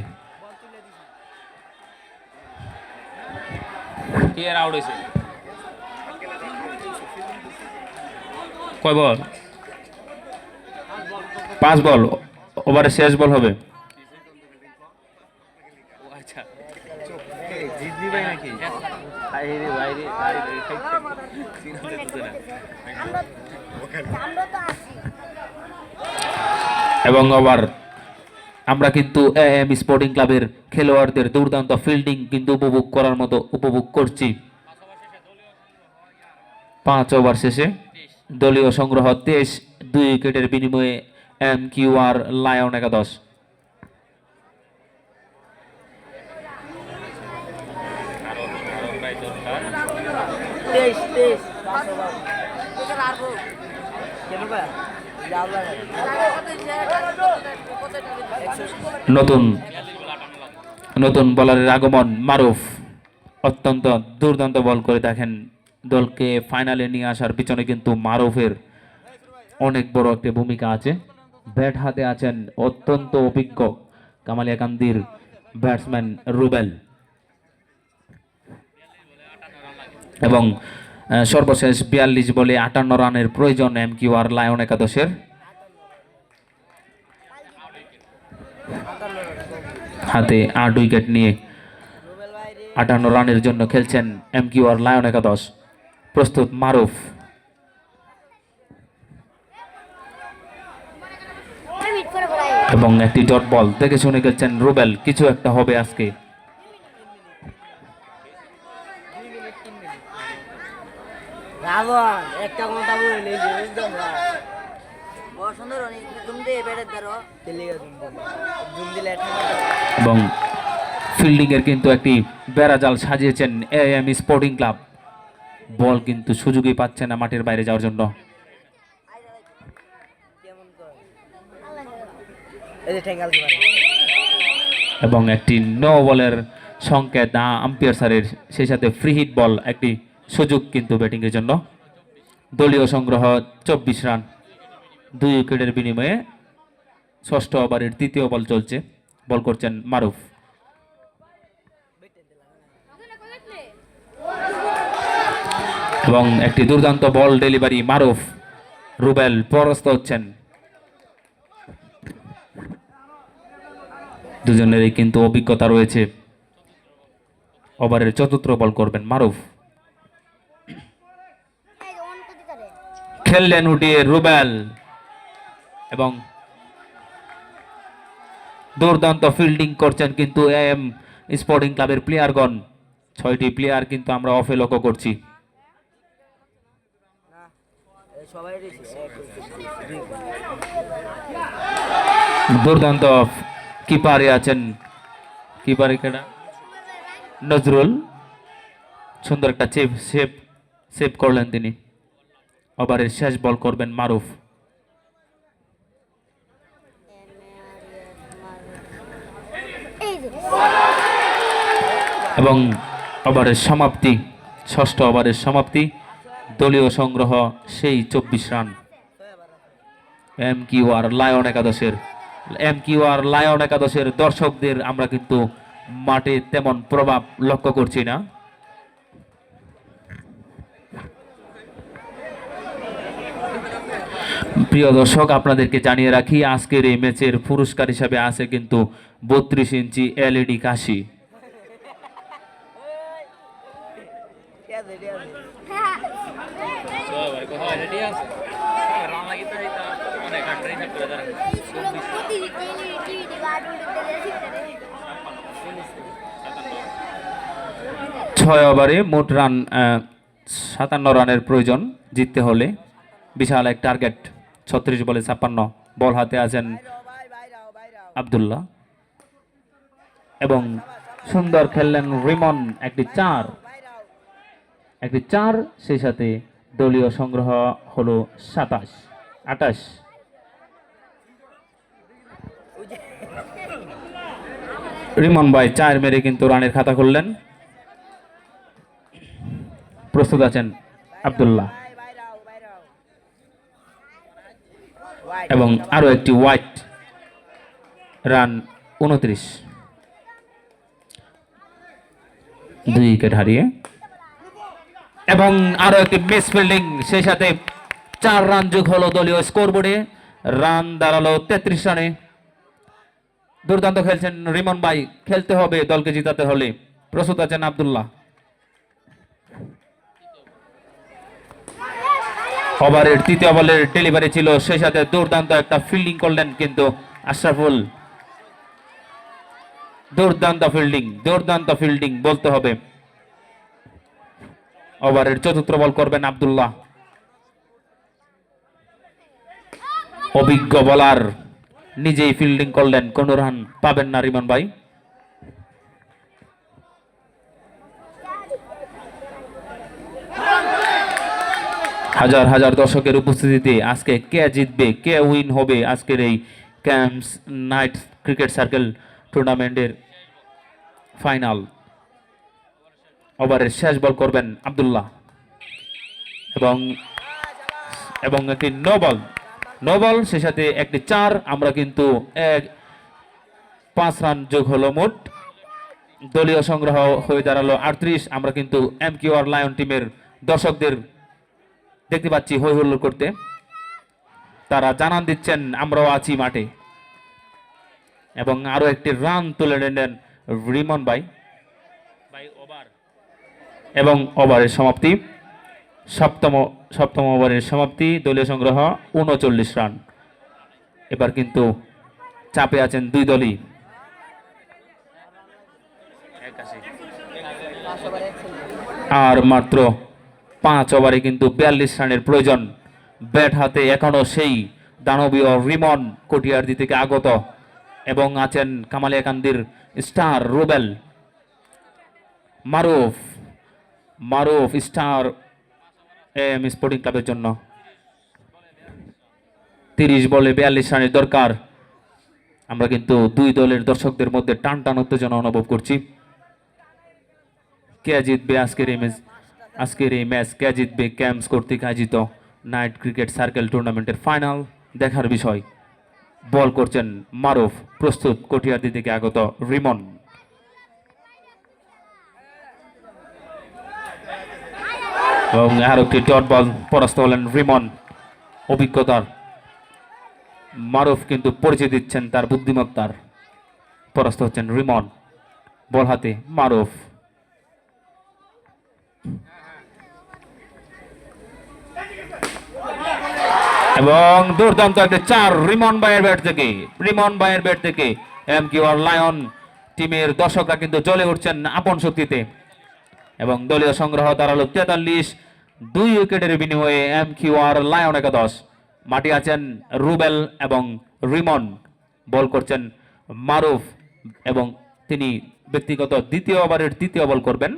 কয় বল? 5 বল, ওভারের শেষ বল হবে। এবং আবার আমরা কিন্তু এএম স্পোর্টিং ক্লাবের খেলোয়াড়দের দুর্দান্ত ফিল্ডিং কিন্তু উপভোগ করার মতো উপভোগ করছি। 5 ওভার শেষে দলীয় সংগ্রহ 23, 2 উইকেটের বিনিময়ে MQR লায়ন একাদশ। তেইশ তেইশ কেন ভাই নতুন নতুন বলারের আগমন মারুফ অত্যন্ত দুর্দান্ত বল করে দেখেন দলকে ফাইনালে নিয়ে আসার পিছনে কিন্তু মারুফের অনেক বড় একটা ভূমিকা আছে। ব্যাট হাতে আছেন অত্যন্ত অভিজ্ঞ কামালিয়াকান্দির ব্যাটসম্যান রুবেল এবং সর্বশেষ 42 বলে 58 রানের প্রয়োজন MQR লায়ন একাদশের। হাতে 8 উইকেট নিয়ে 58 রানের জন্য খেলছেন MQR লায়ন একাদশ। প্রস্তুত মারুফ এবং একটি ডট বল দেখে শুনে খেলছেন রুবেল। কিছু একটা হবে আজকে। রাবণ একটা কথা বলে একদম সুন্দর অনেক জুম দিয়ে বেড়ে ধরো জুম দিলে এবং ফিল্ডিং এর কিন্তু একটি বেড়াজাল সাজিয়েছেন এএম স্পোর্টিং ক্লাব। বল কিন্তু সুযোগই পাচ্ছে না মাঠের বাইরে যাওয়ার জন্য। এবং একটি নো বলের সংকেত আম্পায়ার স্যারের, সেই সাথে ফ্রি হিট বল, একটি সুযোগ কিন্তু ব্যাটিং এর জন্য। দলীয় সংগ্রহ 24 রান, 2 উইকেটের বিনিময়ে। ষষ্ঠ ওভারের 3য় বল চলছে। বল করছেন মারুফ এবং একটি দুর্দান্ত বল ডেলিভারি মারুফ। রুবেল পরাস্ত হচ্ছেন। দুজনেরই কিন্তু অভিজ্ঞতা রয়েছে। ওভারের 4র্থ বল করবেন মারুফ। খেললেন উঠিয়ে রুবেল এবং দুর্দান্ত ফিল্ডিং করছেন কিন্তু এএম স্পোর্টিং ক্লাবের প্লেয়ারগণ। 6টি প্লেয়ার কিন্তু আমরা অফে লক্ষ্য করছি। দুর্দান্ত কিপারে আছেন, কিপারে কেডা নজরুল, সুন্দর একটা সেভ করলেন তিনি। ওভারের শেষ বল করবেন মারুফ এবং ওভারের সমাপ্তি, ষষ্ঠ ওভারের সমাপ্তি। দলীয় সংগ্রহ সেই 24 রান। MQR লায়ন একাদশের দর্শকদের আমরা কিন্তু মাঠে তেমন প্রভাব লক্ষ্য করছি না। প্রিয় দর্শক, আপনাদেরকে জানিয়ে রাখি আজকের এই ম্যাচের পুরস্কার হিসাবে আছে কিন্তু 32 ইঞ্চি LED কাশি। ছয় ওভারে মোট রান 57 রানের প্রয়োজন জিততে হলে। বিশাল এক টার্গেট। 36 বলে 56। বল হাতে আছেন আব্দুল্লাহ এবং সুন্দর খেললেন রিমন। একটি চার, সেই সাথে দলীয় সংগ্রহ হলো 28। রিমন ভাই 4 মেরে কিন্তু রানের খাতা খুললেন। প্রস্তুত আছেন আব্দুল্লাহ এবং আরো একটি হোয়াইট। রান 29, 2 উইকেট হারিয়ে। এবং আরো একটি মিস ফিল্ডিং, সেই সাথে 4 রান যোগ হলো দলীয় স্কোরবোর্ডে। রান দাঁড়ালো 33 রানে। দুর্দান্ত খেলছেন রিমন ভাই। খেলতে হবে দলকে জিতাতে হলে। প্রস্তুত আছেন আব্দুল্লাহ ওভারের তৃতীয় বলের ডেলিভারি ছিল, সেই সাথে দুর্দান্ত একটা ফিল্ডিং করলেন কিন্তু আশরাফুল। দুর্দান্ত ফিল্ডিং বলতে হবে। ওভারের চতুর্থ বল করবেন আব্দুল্লাহ। অভিজ্ঞ বলার নিজেই ফিল্ডিং করলেন, কোনো রান পাবেন না রিমন ভাই। হাজার হাজার দর্শকের উপস্থিতিতে আজকে কে জিতবে, কে উইন হবে আজকের এই ক্যাম্পস নাইট ক্রিকেট সার্কেল টুর্নামেন্টের ফাইনাল। ওভারের শেষ বল করবেন আব্দুল্লাহ এবং একটি নো বল, সেই সাথে একটি 4। আমরা কিন্তু 5 রান যোগ হলো মোট। দলীয় সংগ্রহ হয়ে দাঁড়ালো 38। আমরা কিন্তু এমকিউআর লায়ন টিমের দর্শকদের দেখতে পাচ্ছি হই হুল্লোড় করতে, তারা জানান দিচ্ছেন আমরাও আছি মাঠে। এবং আরো একটি রান তুলে নিলেন রিমন ভাই। এবং ওভারের সমাপ্তি, সপ্তম ওভারের সমাপ্তি, দলীয় সংগ্রহ 39 রান। এবার কিন্তু চাপে আছেন দুই দলই। আর মাত্র 5 ওভারে কিন্তু 42 রানের প্রয়োজন। ব্যাট হাতে এখনো সেই দানবীয় রিমন কটিয়ারদি থেকে আগত, এবং আছেন কামালিয়াকান্দির স্টার রুবেল। মারুফ স্টার এম স্পোর্টিং ক্লাবের জন্য 30 বলে 42 রানের দরকার। আমরা কিন্তু দুই দলের দর্শকদের মধ্যে টান উত্তেজনা অনুভব করছি। কে জিতবে আজকের এই ম্যাচ, কে জিতবে ক্যাম্পস কর্তৃক আয়োজিত নাইট ক্রিকেট সার্কেল টুর্নামেন্টের ফাইনাল দেখার বিষয়। বল করছেন মারুফ, প্রস্তুত কটিয়ারদি থেকে আগত রিমন। এবং আর একটি ডট বল, পরাস্ত হলেন রিমন। অভিজ্ঞতার মারুফ কিন্তু পরিচয় দিচ্ছেন তার বুদ্ধিমত্তার, পরাস্ত হচ্ছেন রিমন। বল হাতে মারুফ। এবং দুর্দান্ত একটা 4 রিমন ভাইয়ের ব্যাট থেকে এমকিউআর লায়ন টিমের দর্শকরা কিন্তু জ্বলে উঠছেন আপন শক্তিতে। এবং দলীয় সংগ্রহ দাঁড়ালো 43। 2 উইকেটের বিনিময়ে এমকিউআর লায়ন একাদশ। মাঠে আছেন রুবেল এবং রিমন। বল করছেন মারুফ এবং তিনি ব্যক্তিগত দ্বিতীয় ওভারের তৃতীয় বল করবেন।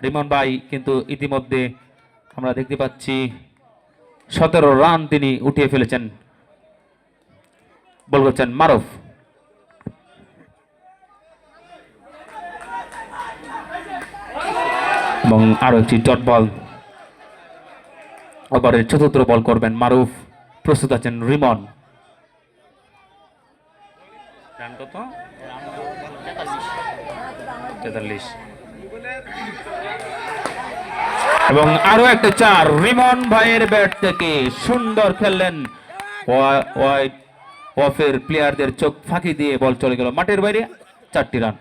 রিমন ভাই কিন্তু ইতিমধ্যে আমরা দেখতে পাচ্ছি 17 রান তিনি উঠিয়ে ফেলেছেন। বল করছেন মারুফ। এবং আরো একটি ডট বল। ওভারের চতুর্থ বল করবেন মারুফ। প্রস্তুত আছেন রিমন। রান কত? 43। এবং আরো একটা 4 রিমন ভাইয়ের ব্যাট থেকে। সুন্দর খেললেন, অফের প্লেয়ারদের চোখ ফাঁকি দিয়ে বল চলে গেল মাঠের বাইরে। 4টি রান।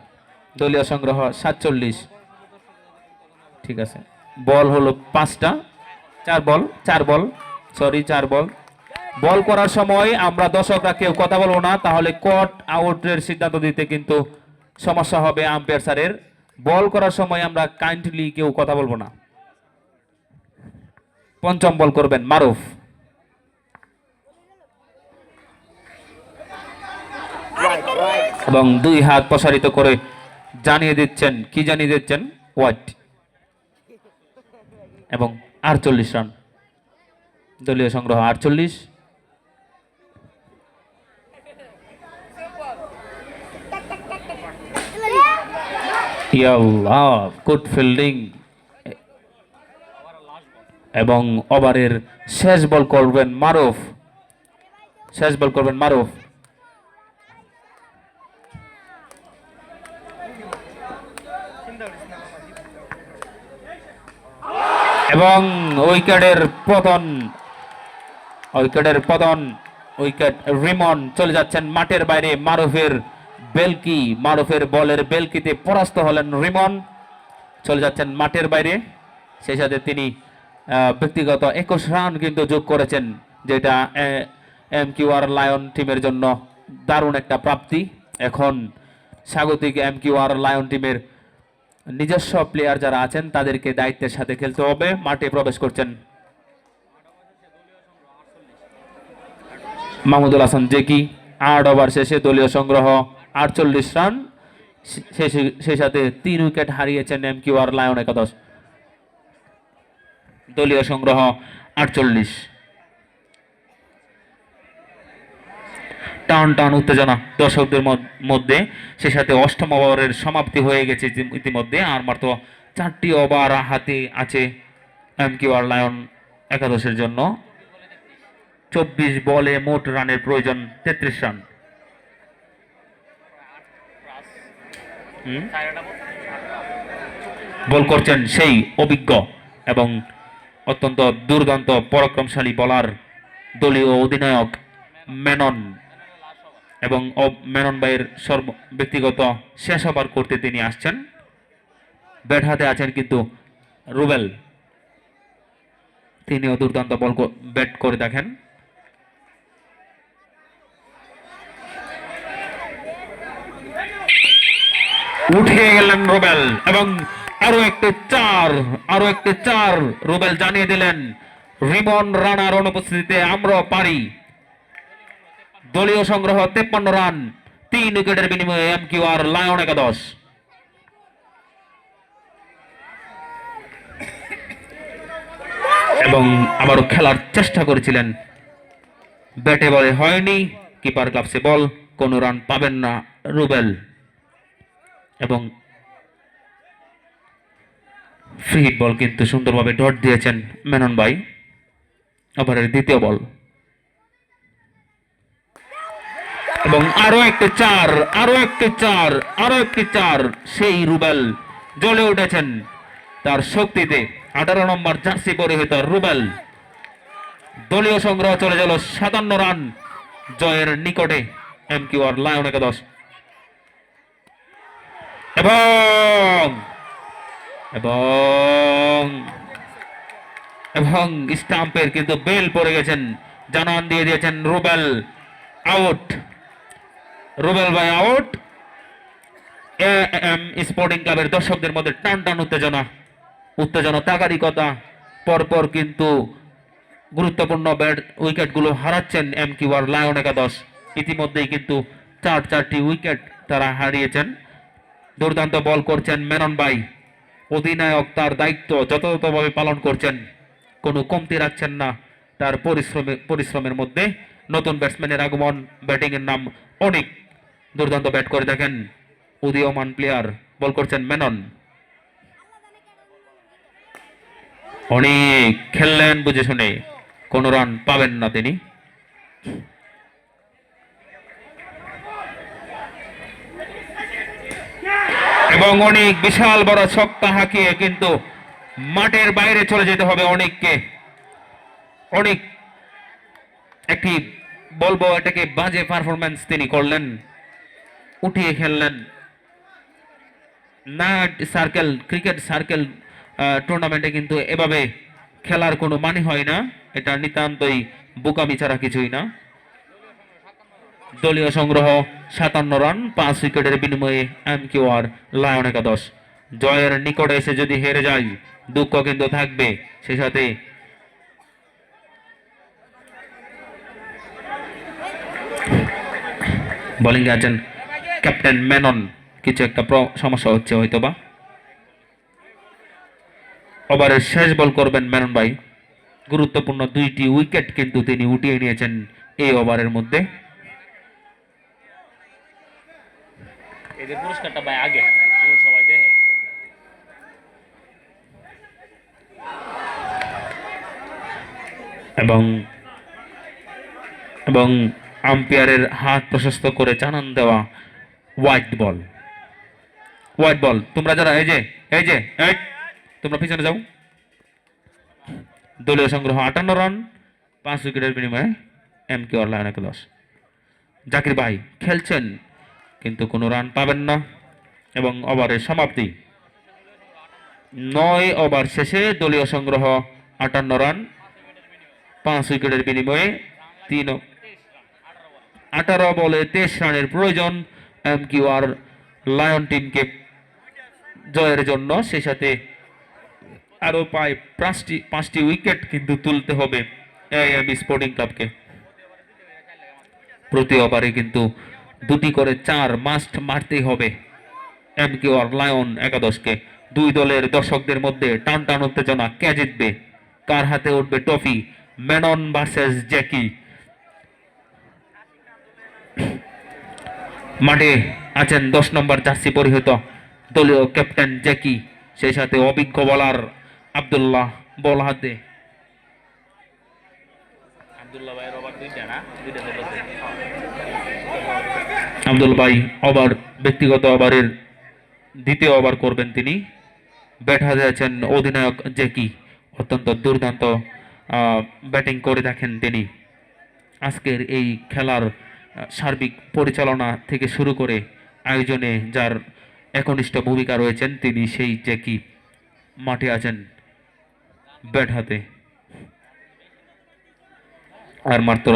দলীয় সংগ্রহ 47। ঠিক আছে, বল হলো 5টা। 4 বল। বল করার সময় আমরা দর্শকরা কেউ কথা বলবো না, তাহলে কট আউটের সিদ্ধান্ত দিতে কিন্তু সমস্যা হবে আম্পায়ার স্যারের। বল করার সময় আমরা কাইন্ডলি কেউ কথা বলবো না। পঞ্চম বল করবেন মারুফ। এবং 2 হাত প্রসারিত করে জানিয়ে দিচ্ছেন ওয়াইড। এবং 48 রান। দলীয় সংগ্রহ 48। Good fielding. এবং ওভারের শেষ বল করবেন মারুফ। এবং উইকেট রিমন চলে যাচ্ছেন মাঠের বাইরে। মারুফের বলের বেলকিতে পরাস্ত হলেন রিমন, চলে যাচ্ছেন মাঠের বাইরে। সেই সাথে তিনি ব্যক্তিগত 21 রান কিন্তু যোগ করেছেন, যেটা MQR লায়ন টিমের জন্য দারুণ একটা প্রাপ্তি। এখন স্বাগতিক MQR লায়ন টিমের নিজস্ব প্লেয়ার যারা আছেন তাদেরকে দায়িত্বের সাথে খেলতে হবে। মাঠে প্রবেশ করছেন মাহমুদুল হাসান জেকি। 8 ওভার শেষে দলীয় সংগ্রহ 48 রান, সেই সাথে 3 উইকেট হারিয়েছেন MQR লায়ন একাদশ। দলীয় সংগ্রহ 48। টান টান উত্তেজনা দর্শকদের মধ্যে, সেই সাথে অষ্টম ওভারের সমাপ্তি হয়ে গেছে ইতিমধ্যে। আর মাত্র 4টি ওভার হাতে আছে MQR লায়ন একাদশের জন্য। 24 বলে মোট রানের প্রয়োজন 33 রান। বল করছেন সেই অভিজ্ঞ এবং অত্যন্ত দুর্দান্ত পরাক্রমশালী বোলার দলীয় অধিনায়ক মেনন, এবং মেনন ভাইয়ের ব্যক্তিগত শেষ ওভার করতে তিনি আসছেন। ব্যাট হাতে আছেন কিন্তু রুবেল, তিনিও দুর্দান্ত ব্যাট করে দেখেন। উঠে গেলেন রুবেল এবং আরো একটি চার রুবেল জানিয়ে দিলেন রিমন রানার অনুপস্থিতিতে আমরাও পারি। দলীয় সংগ্রহ 53 রান, 3 উইকেটের বিনিময়ে MQR লায়ন একাদশ। এবং আবারও খেলার চেষ্টা করেছিলেন, ব্যাটে বলে হয়নি, কিপার গ্লাভসে বল, কোনো রান পাবেন না রুবেল। এবং ফ্রি হিট বল কিন্তু সুন্দরভাবে ডট দিয়েছেন মেনন ভাই। ওভারের দ্বিতীয় বল এবং আরো একটি চার, সেই রুবেল জ্বলে উঠেছেন তার শক্তিতে। 18 নম্বর জার্সি পরিহিত রুবেল। দলীয় সংগ্রহ চলে গেল 57 রান, জয়ের নিকটে MQR লায়ন একাদশ। এবং স্টাম্পের কিন্তু বেল পড়ে গেছেন, জানান দিয়ে দিয়েছেন রুবেল আউট। রুবেল ভাই আউট। AM স্পোর্টিং ক্লাবের দর্শকদের মধ্যে টান টান উত্তেজনা তাগারিকতা। পরপর কিন্তু গুরুত্বপূর্ণ উইকেটগুলো হারাচ্ছেন MQR লায়ন একাদশ। ইতিমধ্যেই কিন্তু 4টি উইকেট তারা হারিয়েছেন। দুর্দান্ত বল করছেন মেনন ভাই, অধিনায়ক তার দায়িত্ব যথাযথভাবে পালন করছেন, কোনো কমতি রাখছেন না তার পরিশ্রমের মধ্যে। নতুন ব্যাটসম্যানের আগমন, ব্যাটিং এর নাম অনেক, দুর্দান্ত ব্যাট করে দেখেন উদীয়মান প্লেয়ার। বল করছেন মেনন, অনেক খেললেন বুঝে শুনে, কোনো রান পাবেন না তিনি। এবং অনেক বিশাল বড় ছক্কা হাঁকিয়ে কিন্তু মাঠের বাইরে চলে যেতে হবে অনেককে। অনেক একটি বলবো এটাকে বাজে পারফরম্যান্স তিনি করলেন, উঠিয়ে খেললেন না। ক্রিকেট সার্কেল টুর্নামেন্টে কিন্তু এভাবে খেলার কোনো মানে হয় না, এটা নিতান্তই বোকামি ছাড়া কিছুই না। দলীয় সংগ্রহ 57 রান, 5 উইকেটের বিনিময়ে MQR লায়ন একাদশ। জয়ের নিকটে এসে যদি হেরে যায় দুঃখ কিন্তু থাকবে, সেই সাথে বোলিং আছেন ক্যাপ্টেন মেনন, কিছু একটা সমস্যা হচ্ছে হয়তোবা। ওভারের শেষ বল করবেন মেনন ভাই। গুরুত্বপূর্ণ 2টি উইকেট কিন্তু তিনি উঠিয়ে নিয়েছেন এই ওভারের মধ্যে। এদের পুরস্কারটা ভাই আগে সবাই দেখে। এবং আম্পায়ারের হাত প্রশস্ত করে জানান দেওয়া হোয়াইট বল। তোমরা যারা এই যে তোমরা পিছনে যাও। দলীয় সংগ্রহ 58 রান, 5 উইকেটের বিনিময়ে MQR লায়ন একাদশ। জাকির ভাই খেলছেন কিন্তু কোনো রান পাবেন না। এবং ওভারের সমাপ্তি 9 ওভার শেষে দলীয় সংগ্রহ 58 রান 5 উইকেটের বিনিময়ে 18 বলে 23 রানের প্রয়োজন এমকিউআর লায়ন টিমকে জয়ের জন্য। সেই সাথে আরো প্রায় 5টি উইকেট কিন্তু তুলতে হবে এএম স্পোর্টিং ক্লাবকে। প্রতি ওভারে কিন্তু 2টি করে 4 মাস্ট মারতেই হবে এমকিউআর লায়ন একাদশকে। দুই দলের দর্শকদের মধ্যে টান টান উত্তেজনা, কে জিতবে, কার হাতে উঠবে ট্রফি, মেনন ভার্সেস জ্যাকি। মাঠে আছেন 10 নম্বর জার্সি পরিহিত দলীয় ক্যাপ্টেন জ্যাকি, সেই সাথে অভিজ্ঞ বোলার আব্দুল্লাহ বল হাতে। আব্দুল্লাহ ভাইয়ের ওভার দুইটা না, দুইটা ধরেছে। আব্দুল ভাই ওভার, ব্যক্তিগত ওভারের দ্বিতীয় ওভার করবেন তিনি। ব্যাট হাতে আছেন অধিনায়ক জ্যাকি, অত্যন্ত দুর্দান্ত ব্যাটিং করে দেখেন তিনি। আজকের এই খেলার সার্বিক পরিচালনা থেকে শুরু করে আয়োজনে যার একনিষ্ঠ ভূমিকা রয়েছেন তিনি সেই জ্যাকি। মাঠে আছেন ব্যাট হাতে, আর মাত্র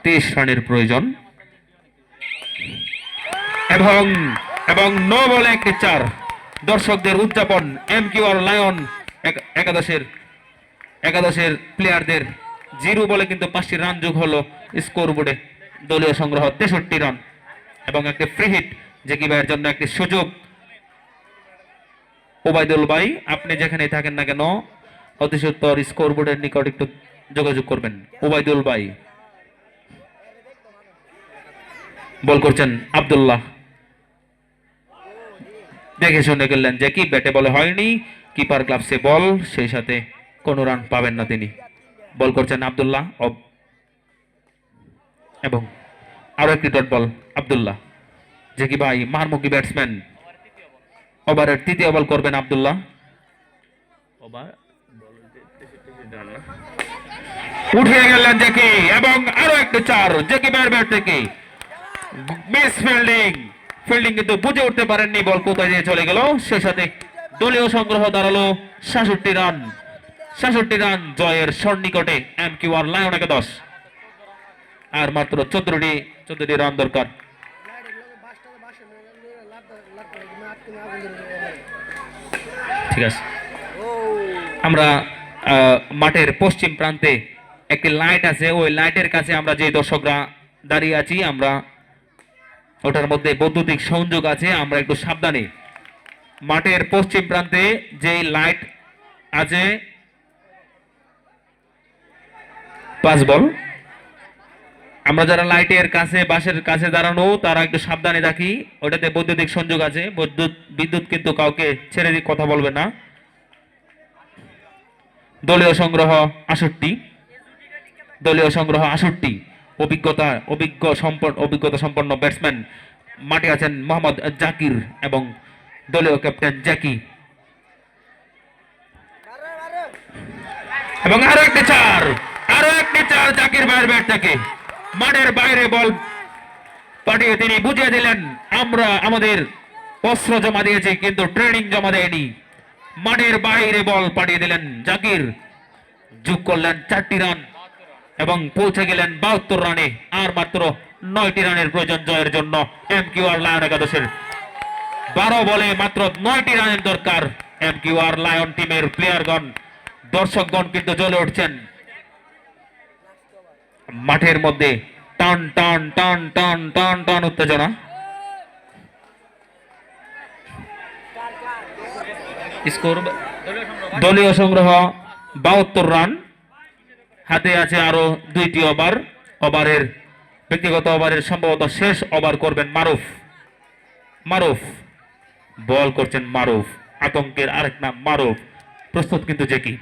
23 রানের প্রয়োজন এবং এবং 9 বলে 1 দর্শকদের উদযাপন। এমকিউআর লায়ন একাদশের প্লেয়ারদের 0 বলে কিন্তু 5টি রান যোগ হলো স্কোর বোর্ডে। দলীয় সংগ্রহ 63 রান এবং একটি ফ্রি হিট জ্যাকি ভাইয়ের জন্য একটি সুযোগ। ওবায়দুল ভাই, আপনি যেখানে থাকেন না কেন অতি সত্বর স্কোর বোর্ডের নিকট একটু যোগাযোগ করবেন। ওবায়দুল ভাই বল করছেন আব্দুল্লাহ, দেখে শুনে গেলেন যে কি ব্যাটে বলে হয়নি, কিপার গ্লাভসে বল, সেই সাথে কোনো রান পাবেন না তিনি। বল করছেন আব্দুল্লাহ এবং আরো একটি ডট বল আব্দুল্লাহ। যে কি ভাই মারমুখী ব্যাটসম্যান, ওভারের 3য় বল করবেন আব্দুল্লাহ। ওভার উঠিয়ে গেলেন জ্যাকি এবং আরো একটি 4 জ্যাকি ভাইয়ের ব্যাট থেকে। মিস ফিল্ডিং কিন্তু বুঝে উঠতে পারেননি বল কোথায় দিয়ে চলে গেল। সেই সাথে দলীয় সংগ্রহ দাঁড়ালো 66 রান জয়ের সন্নিকটে এমকিউআর লায়ন একাদশ। আর মাত্র 14টি রান দরকার। ঠিক আছে, আমরা মাঠের পশ্চিম প্রান্তে একটি লাইট আছে, ওই লাইটের কাছে আমরা যে দর্শকরা দাঁড়িয়ে আছি, আমরা ওটার মধ্যে বৈদ্যুতিক সংযোগ আছে, আমরা একটু সাবধানে। মাঠের পশ্চিম প্রান্তে যে লাইট আছে 5 বল, আমরা যারা লাইটের কাছে বাসের কাছে দাঁড়ানো তারা একটু সাবধানে থাকি। ওটাতে বৈদ্যুতিক সংযোগ আছে, বিদ্যুৎ কিন্তু কাউকে ছেড়ে দিয়ে কথা বলবে না। দলীয় সংগ্রহ 68, অভিজ্ঞতা সম্পন্ন ব্যাটসম্যান মাঠে আছেন মোহাম্মদ জাকির এবং দলীয় ক্যাপ্টেন জ্যাকি। এবং আরো একটি 4 জাকির ভাইয়ের ব্যাট থেকে মাঠের বাইরে বল পাঠিয়ে তিনি বুঝিয়ে দিলেন আমরা আমাদের অস্ত্র জমা দিয়েছি কিন্তু ট্রেনিং জমা দেয়নি। মাঠের বাইরে বল পাঠিয়ে দিলেন জাকির, যোগ করলেন 4টি রান এবং পৌঁছে গেলেন 72 রানে। আর মাত্র 9টি রানের প্রয়োজন জয়ের জন্য এমকিউআর লায়ন একাদশের। 12 বলে মাত্র 9টি রানের দরকার এমকিউআর লায়ন টিমের প্লেয়ারগণ। দর্শকগণ কিন্তু জ্বলে উঠছেন। মাঠের মধ্যে টান টান টান টান টান টান উত্তেজনা। স্কোর দলীয় সংগ্রহ 72 রান, হাতে আছে আরো 2টি ওভারের ব্যক্তিগত ওভারের সম্ভবত শেষ ওভার করবেন মারুফ বল করছেন মারুফ, আতঙ্কের আরেক নাম মারুফ। প্রস্তুত কিন্তু জ্যাকি,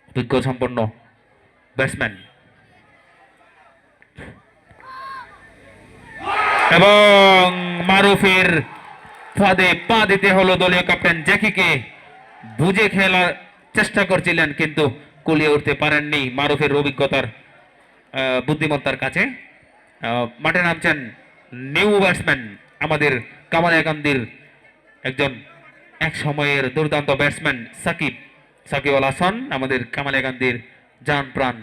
অভিজ্ঞ সম্পন্ন ব্যাটসম্যান এবং মারুফের ফাঁদে পা দিতে হলো দলীয় ক্যাপ্টেন জ্যাকিকে। বুঝে খেলার চেষ্টা করছিলেন কিন্তু কুলিয়ে উঠতে পারেননি মারুফের অভিজ্ঞতার বুদ্ধিমত্তার কাছে। মাঠে নামছেন নিউ ব্যাটসম্যান আমাদের কামালিয়াকান্দির একজন এক সময়ের দুর্দান্ত ব্যাটসম্যান সাকিব। সাকিব আল হাসান, আমাদের কামালিয়াকান্দির জান প্রাণ।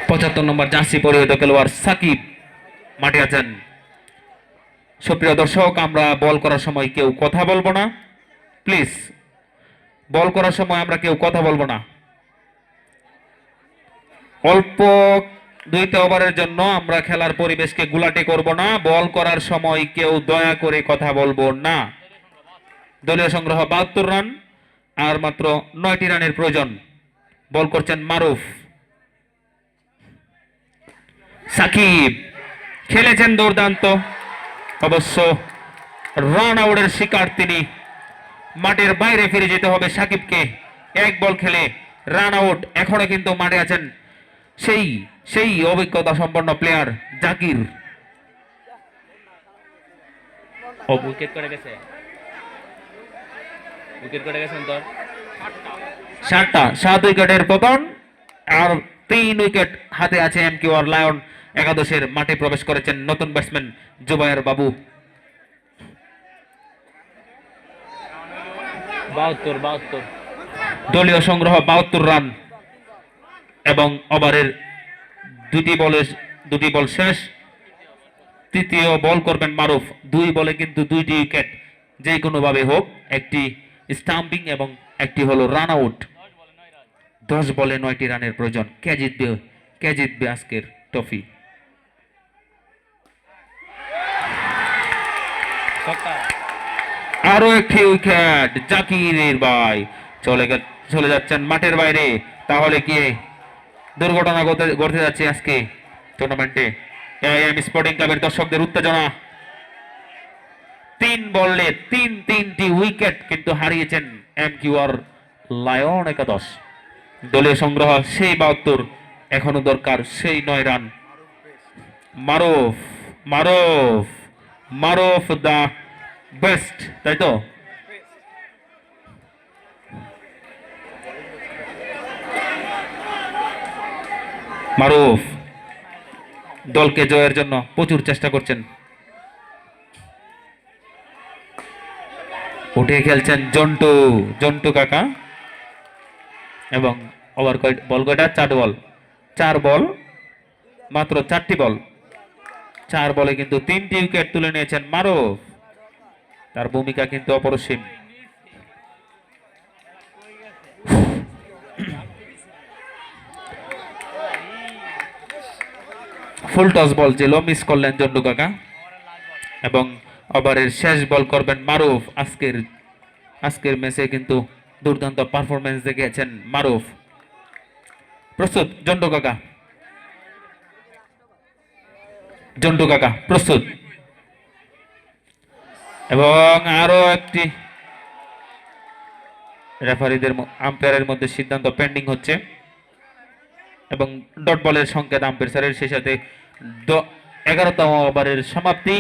75 নম্বর জার্সি পরিহিত খেলোয়াড় সাকিব মাঠে আছেন। সুপ্রিয় দর্শক, আমরা বল করার সময় কেউ কথা বলবো না, প্লিজ। বল করার সময় আমরা কেউ কথা বলবো না। অল্প 2টা ওভারের জন্য আমরা খেলার পরিবেশকে গুলাটে করব না। বল করার সময় কেউ দয়া করে কথা বলবো না। দলীয় সংগ্রহ 72 রান, আর মাত্র 9টি রানের প্রয়োজন। বল করছেন মারুফ। সাকিব খেলেছেন দুর্দান্ত, অবশ্য রান আউটের শিকার তিনি। মাঠের বাইরে ফিরে যেতে হবে সাকিবকে। 1 বল খেলে রান আউট। এখনো কিন্তু মাঠে আছেন সেই অভিজ্ঞতা সম্পন্ন প্লেয়ার জাকির। ও উইকেট করে গেছে, উইকেট করে গেছেন তোর 7 উইকেটের পতন, আর 3 উইকেট হাতে আছে এমকিউআর লায়ন একাদশের। মাঠে প্রবেশ করেছেন নতুন ব্যাটসম্যান জুবায়ের বাবু। 72 দলীয় সংগ্রহ 72 রান, এবং ওভারের 2টি বল শেষ। তৃতীয় বল করবেন মারুফ। 2 বলে কিন্তু 2টি উইকেট, যে কোনো ভাবে হোক, একটি স্টাম্পিং এবং একটি হলো রান আউট। 10 বলে 9টি রানের প্রয়োজন। কে জিতবে আজকের ট্রফি? আরো একটি উইকেট জাকিরের ভাই। চলে যাচ্ছেন মাঠের বাইরে। তাহলে কি দুর্ঘটনা ঘটতে যাচ্ছে আজকে টুর্নামেন্টে? এআইএম স্পোর্টিং ক্লাবের দর্শকদের উত্তেজনা। 3 বলে 3টি উইকেট কিন্তু হারিয়েছেন এমকিউআর লায়ন একাদশ। দলীয় সংগ্রহ সেই 72, এখনো দরকার সেই 9 রান। মারুফ দা বেস্ট, তাই তো? মারুফ দলকে জয়ের জন্য প্রচুর চেষ্টা করছেন। উঠে খেলছেন জন্টু কাকা, এবং ওভার বল কয়টা? 4 বল, মাত্র 4টি বল। 4 বলে কিন্তু 3টি উইকেট তুলে নিয়েছেন মারুফ। তার ভূমিকা কিন্তু অপরিসীম। ফুল টস বল ছিল, মিস করলেন জন্টু কাকা, এবং ওভারের শেষ বল করবেন মারুফ। আজকের ম্যাচে কিন্তু দুর্দান্ত পারফরমেন্স দেখিয়েছেন মারুফ। প্রস্তুত জন্টু কাকা প্রস্তুত। এবং আরো একটি রেফারিদের আম্পায়ারের মধ্যে সিদ্ধান্ত পেন্ডিং হচ্ছে, এবং ডট বলের সংকেত আম্পায়ার স্যারের। সেই সাথে 11তম ওভারের সমাপ্তি।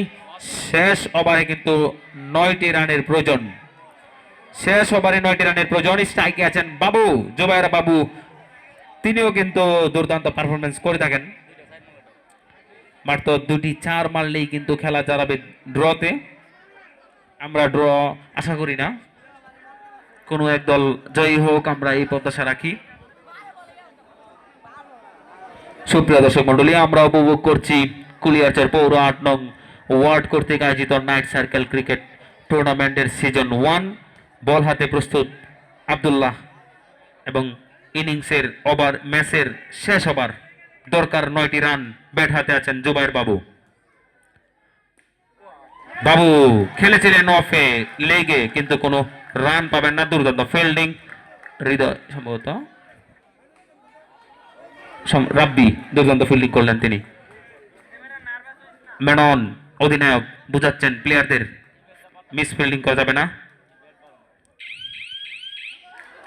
শেষ ওভারে কিন্তু 9টি রানের প্রয়োজন। স্ট্রাইকে আছেন জুবায়ের বাবু। তিনিও কিন্তু দুর্দান্ত পারফরমেন্স করে থাকেন। মাত্র 2টি 4 মারলেই কিন্তু খেলা দাঁড়াবে ড্রতে। আমরা ড্র আশা করি না, কোনো এক দল জয়ী হোক, আমরা এই প্রত্যাশা রাখি। সুপ্রিয় দর্শক মন্ডলী, আমরা উপভোগ করছি কুলিয়ারচর পৌর 8 নং ওয়ার্ড কর্তৃক আয়োজিত নাইট সার্কেল ক্রিকেট টুর্নামেন্টের সিজন 1। বল হাতে প্রস্তুত আব্দুল্লাহ, এবং ইনিংসের ম্যাচের শেষ ওভার, দরকার 9টি রান। ব্যাট হাতে আছেন জুবায়ের বাবু খেলেছিলেন অফে লেগে, কিন্তু কোনো রান পাবেন না। দুর্দান্ত ফিল্ডিং, হৃদয় সম্ভবত রাব্বি দুর্দান্ত ফিল্ডিং করলেন তিনি। মেনন অধিনায়ক বুঝাচ্ছেন প্লেয়ারদের মিস ফিল্ডিং করা যাবে না,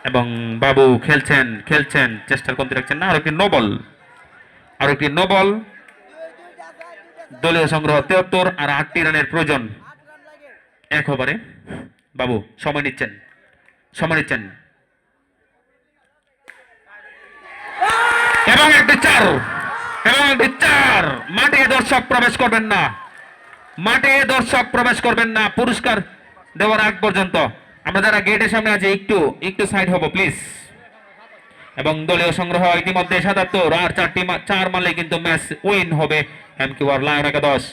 এবং বাবু খেলছেন চেষ্টার কমতি রাখছেন না। আর একটি নো বল। দলীয় সংগ্রহ 73, আর 8টি রানের প্রয়োজন 1 ওভারে। বাবু সময় নিচ্ছেন। এবং একটি 4। মাঠে দর্শক প্রবেশ করবেন না। পুরস্কার দেওয়ার আগ পর্যন্ত আমরা যারা গেটের সামনে আছি একটু একটু সাইড হব প্লিজ। এবং দলীয় সংগ্রহ ইতিমধ্যে 77 আর 4 মারলে কিন্তু ম্যাচ উইন হবে এমকিউআর লায়ন একাদশ।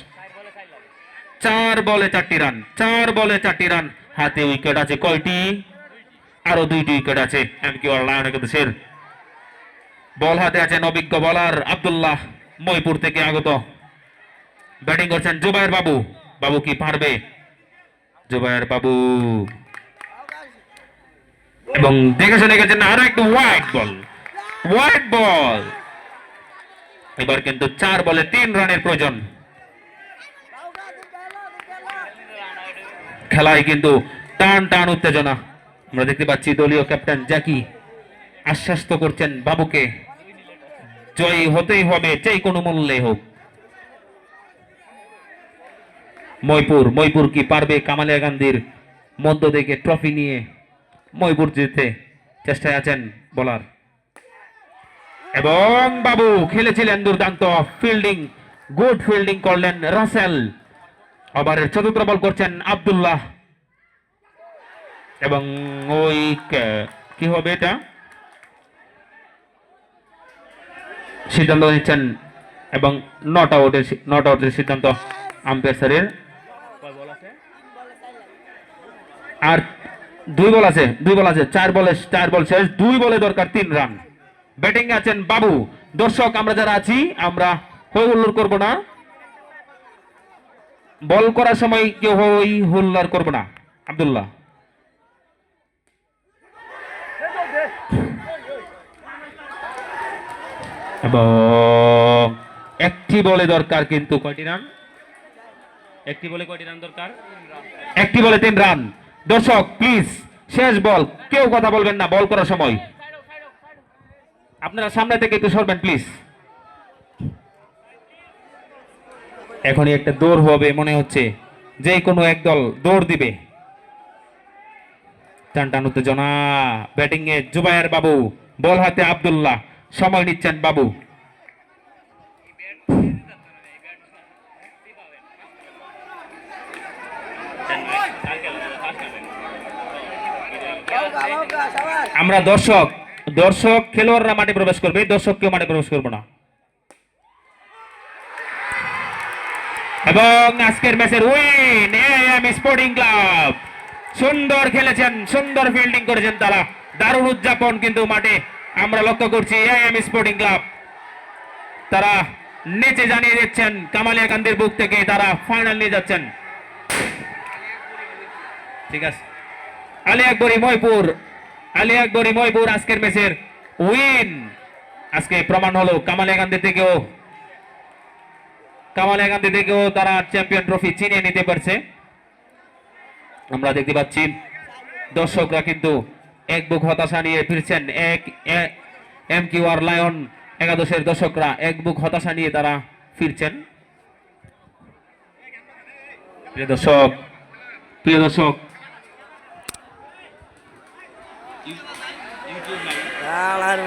4 বলে 4টি রান, 4 বলে 4টি রান। হাতে উইকেট আছে কয়টি? আরো 2টি উইকেট আছে এমকিউআর লায়ন একাদশের। বল হাতে আছেন অভিজ্ঞ বলার আব্দুল্লাহ মইপুর থেকে আগত। ব্যাটিং করছেন জুবায়ের বাবু। বাবু কি পারবে? জুবায়ের বাবু এবং দেখে শুনে গেছেন আরো একটু ওয়াইড বল, ওয়াইড বল। এবার কিন্তু 4 বলে 3 রানের প্রয়োজন। খেলায় কিন্তু টান টান উত্তেজনা আমরা দেখতে পাচ্ছি। দলীয় ক্যাপ্টেন জ্যাকি আশ্বস্ত করছেন বাবুকে জয়ী হতেই হবে যে কোনো মূল্যে হোক। মইপুর কি পারবে কামালিয়া গান্ধীর মধ্য থেকে ট্রফি নিয়ে মইপুর জিতে চেষ্টায় আছেন বোলার। এবং বাবু খেলেছিলেন দুর্দান্ত ফিল্ডিং, গুড ফিল্ডিং করলেন রাসেল। ওভারের চতুর্থ বল করছেন আব্দুল্লাহ এবং ওই কি হবে এটা সিদ্ধান্ত নিচ্ছেন এবং নট আউটের সিদ্ধান্ত আম্পায়ার স্যারের। আর 2 বল আছে 4 বল শেষ, 2 বলে দরকার 3 রান। ব্যাটিং আছেন বাবু। দর্শক আমরা যারা আছি আমরা হই হুল্লোড় করবো না, বল করার সময় কেউ হই হুল্লোড় করবো না। আব্দুল্লাহ এবং একটি বলে দরকার কিন্তু কয়টি রান? একটি বলে কয়টি রান দরকার? একটি বলে 3 রান। দর্শক প্লিজ শেষ বল, কেউ কথা বলবেন না বল করার সময়। আপনারা সামনে থেকে একটু সরবেন প্লিজ। এখনই একটা দৌড় হবে মনে হচ্ছে, যে কোনো এক দল দৌড় দিবে। টান টান উত্তেজনা। ব্যাটিং এ জুবায়ের বাবু, বল হাতে আব্দুল্লাহ, সময় নিচ্ছেন বাবু। আমরা দর্শক খেলোয়াড়রা মাঠে প্রবেশ করবে, দর্শক কেউ মাঠে প্রবেশ করবো না। এবং আজকের ম্যাচের উইন এএম স্পোর্টিং ক্লাব। সুন্দর খেলেছেন, সুন্দর ফিল্ডিং করেছেন তারা, দারুণ উদযাপন কিন্তু মাঠে আমরা লক্ষ্য করছি। এএম স্পোর্টিং ক্লাব তারা নেচে জানিয়ে দিচ্ছেন কামালিয়া গান্ধীর বুক থেকে তারা ফাইনাল নিয়ে যাচ্ছেন। ঠিক আছে, আলী আকবরী মইপুর আজকের ম্যাচের উইন। আজকে প্রমাণ হলো কামালিয়া গান্ধী থেকেও তারা চ্যাম্পিয়ন ট্রফি ছিনিয়ে নিতে পারছে। আমরা দেখতে পাচ্ছি দর্শকরা কিন্তু এক বুক হতাশা নিয়ে ফিরছেন। এমকিউআর লায়ন একাদশের দর্শকরা এক বুক হতাশা নিয়ে তারা ফিরছেন। প্রিয় দর্শক আর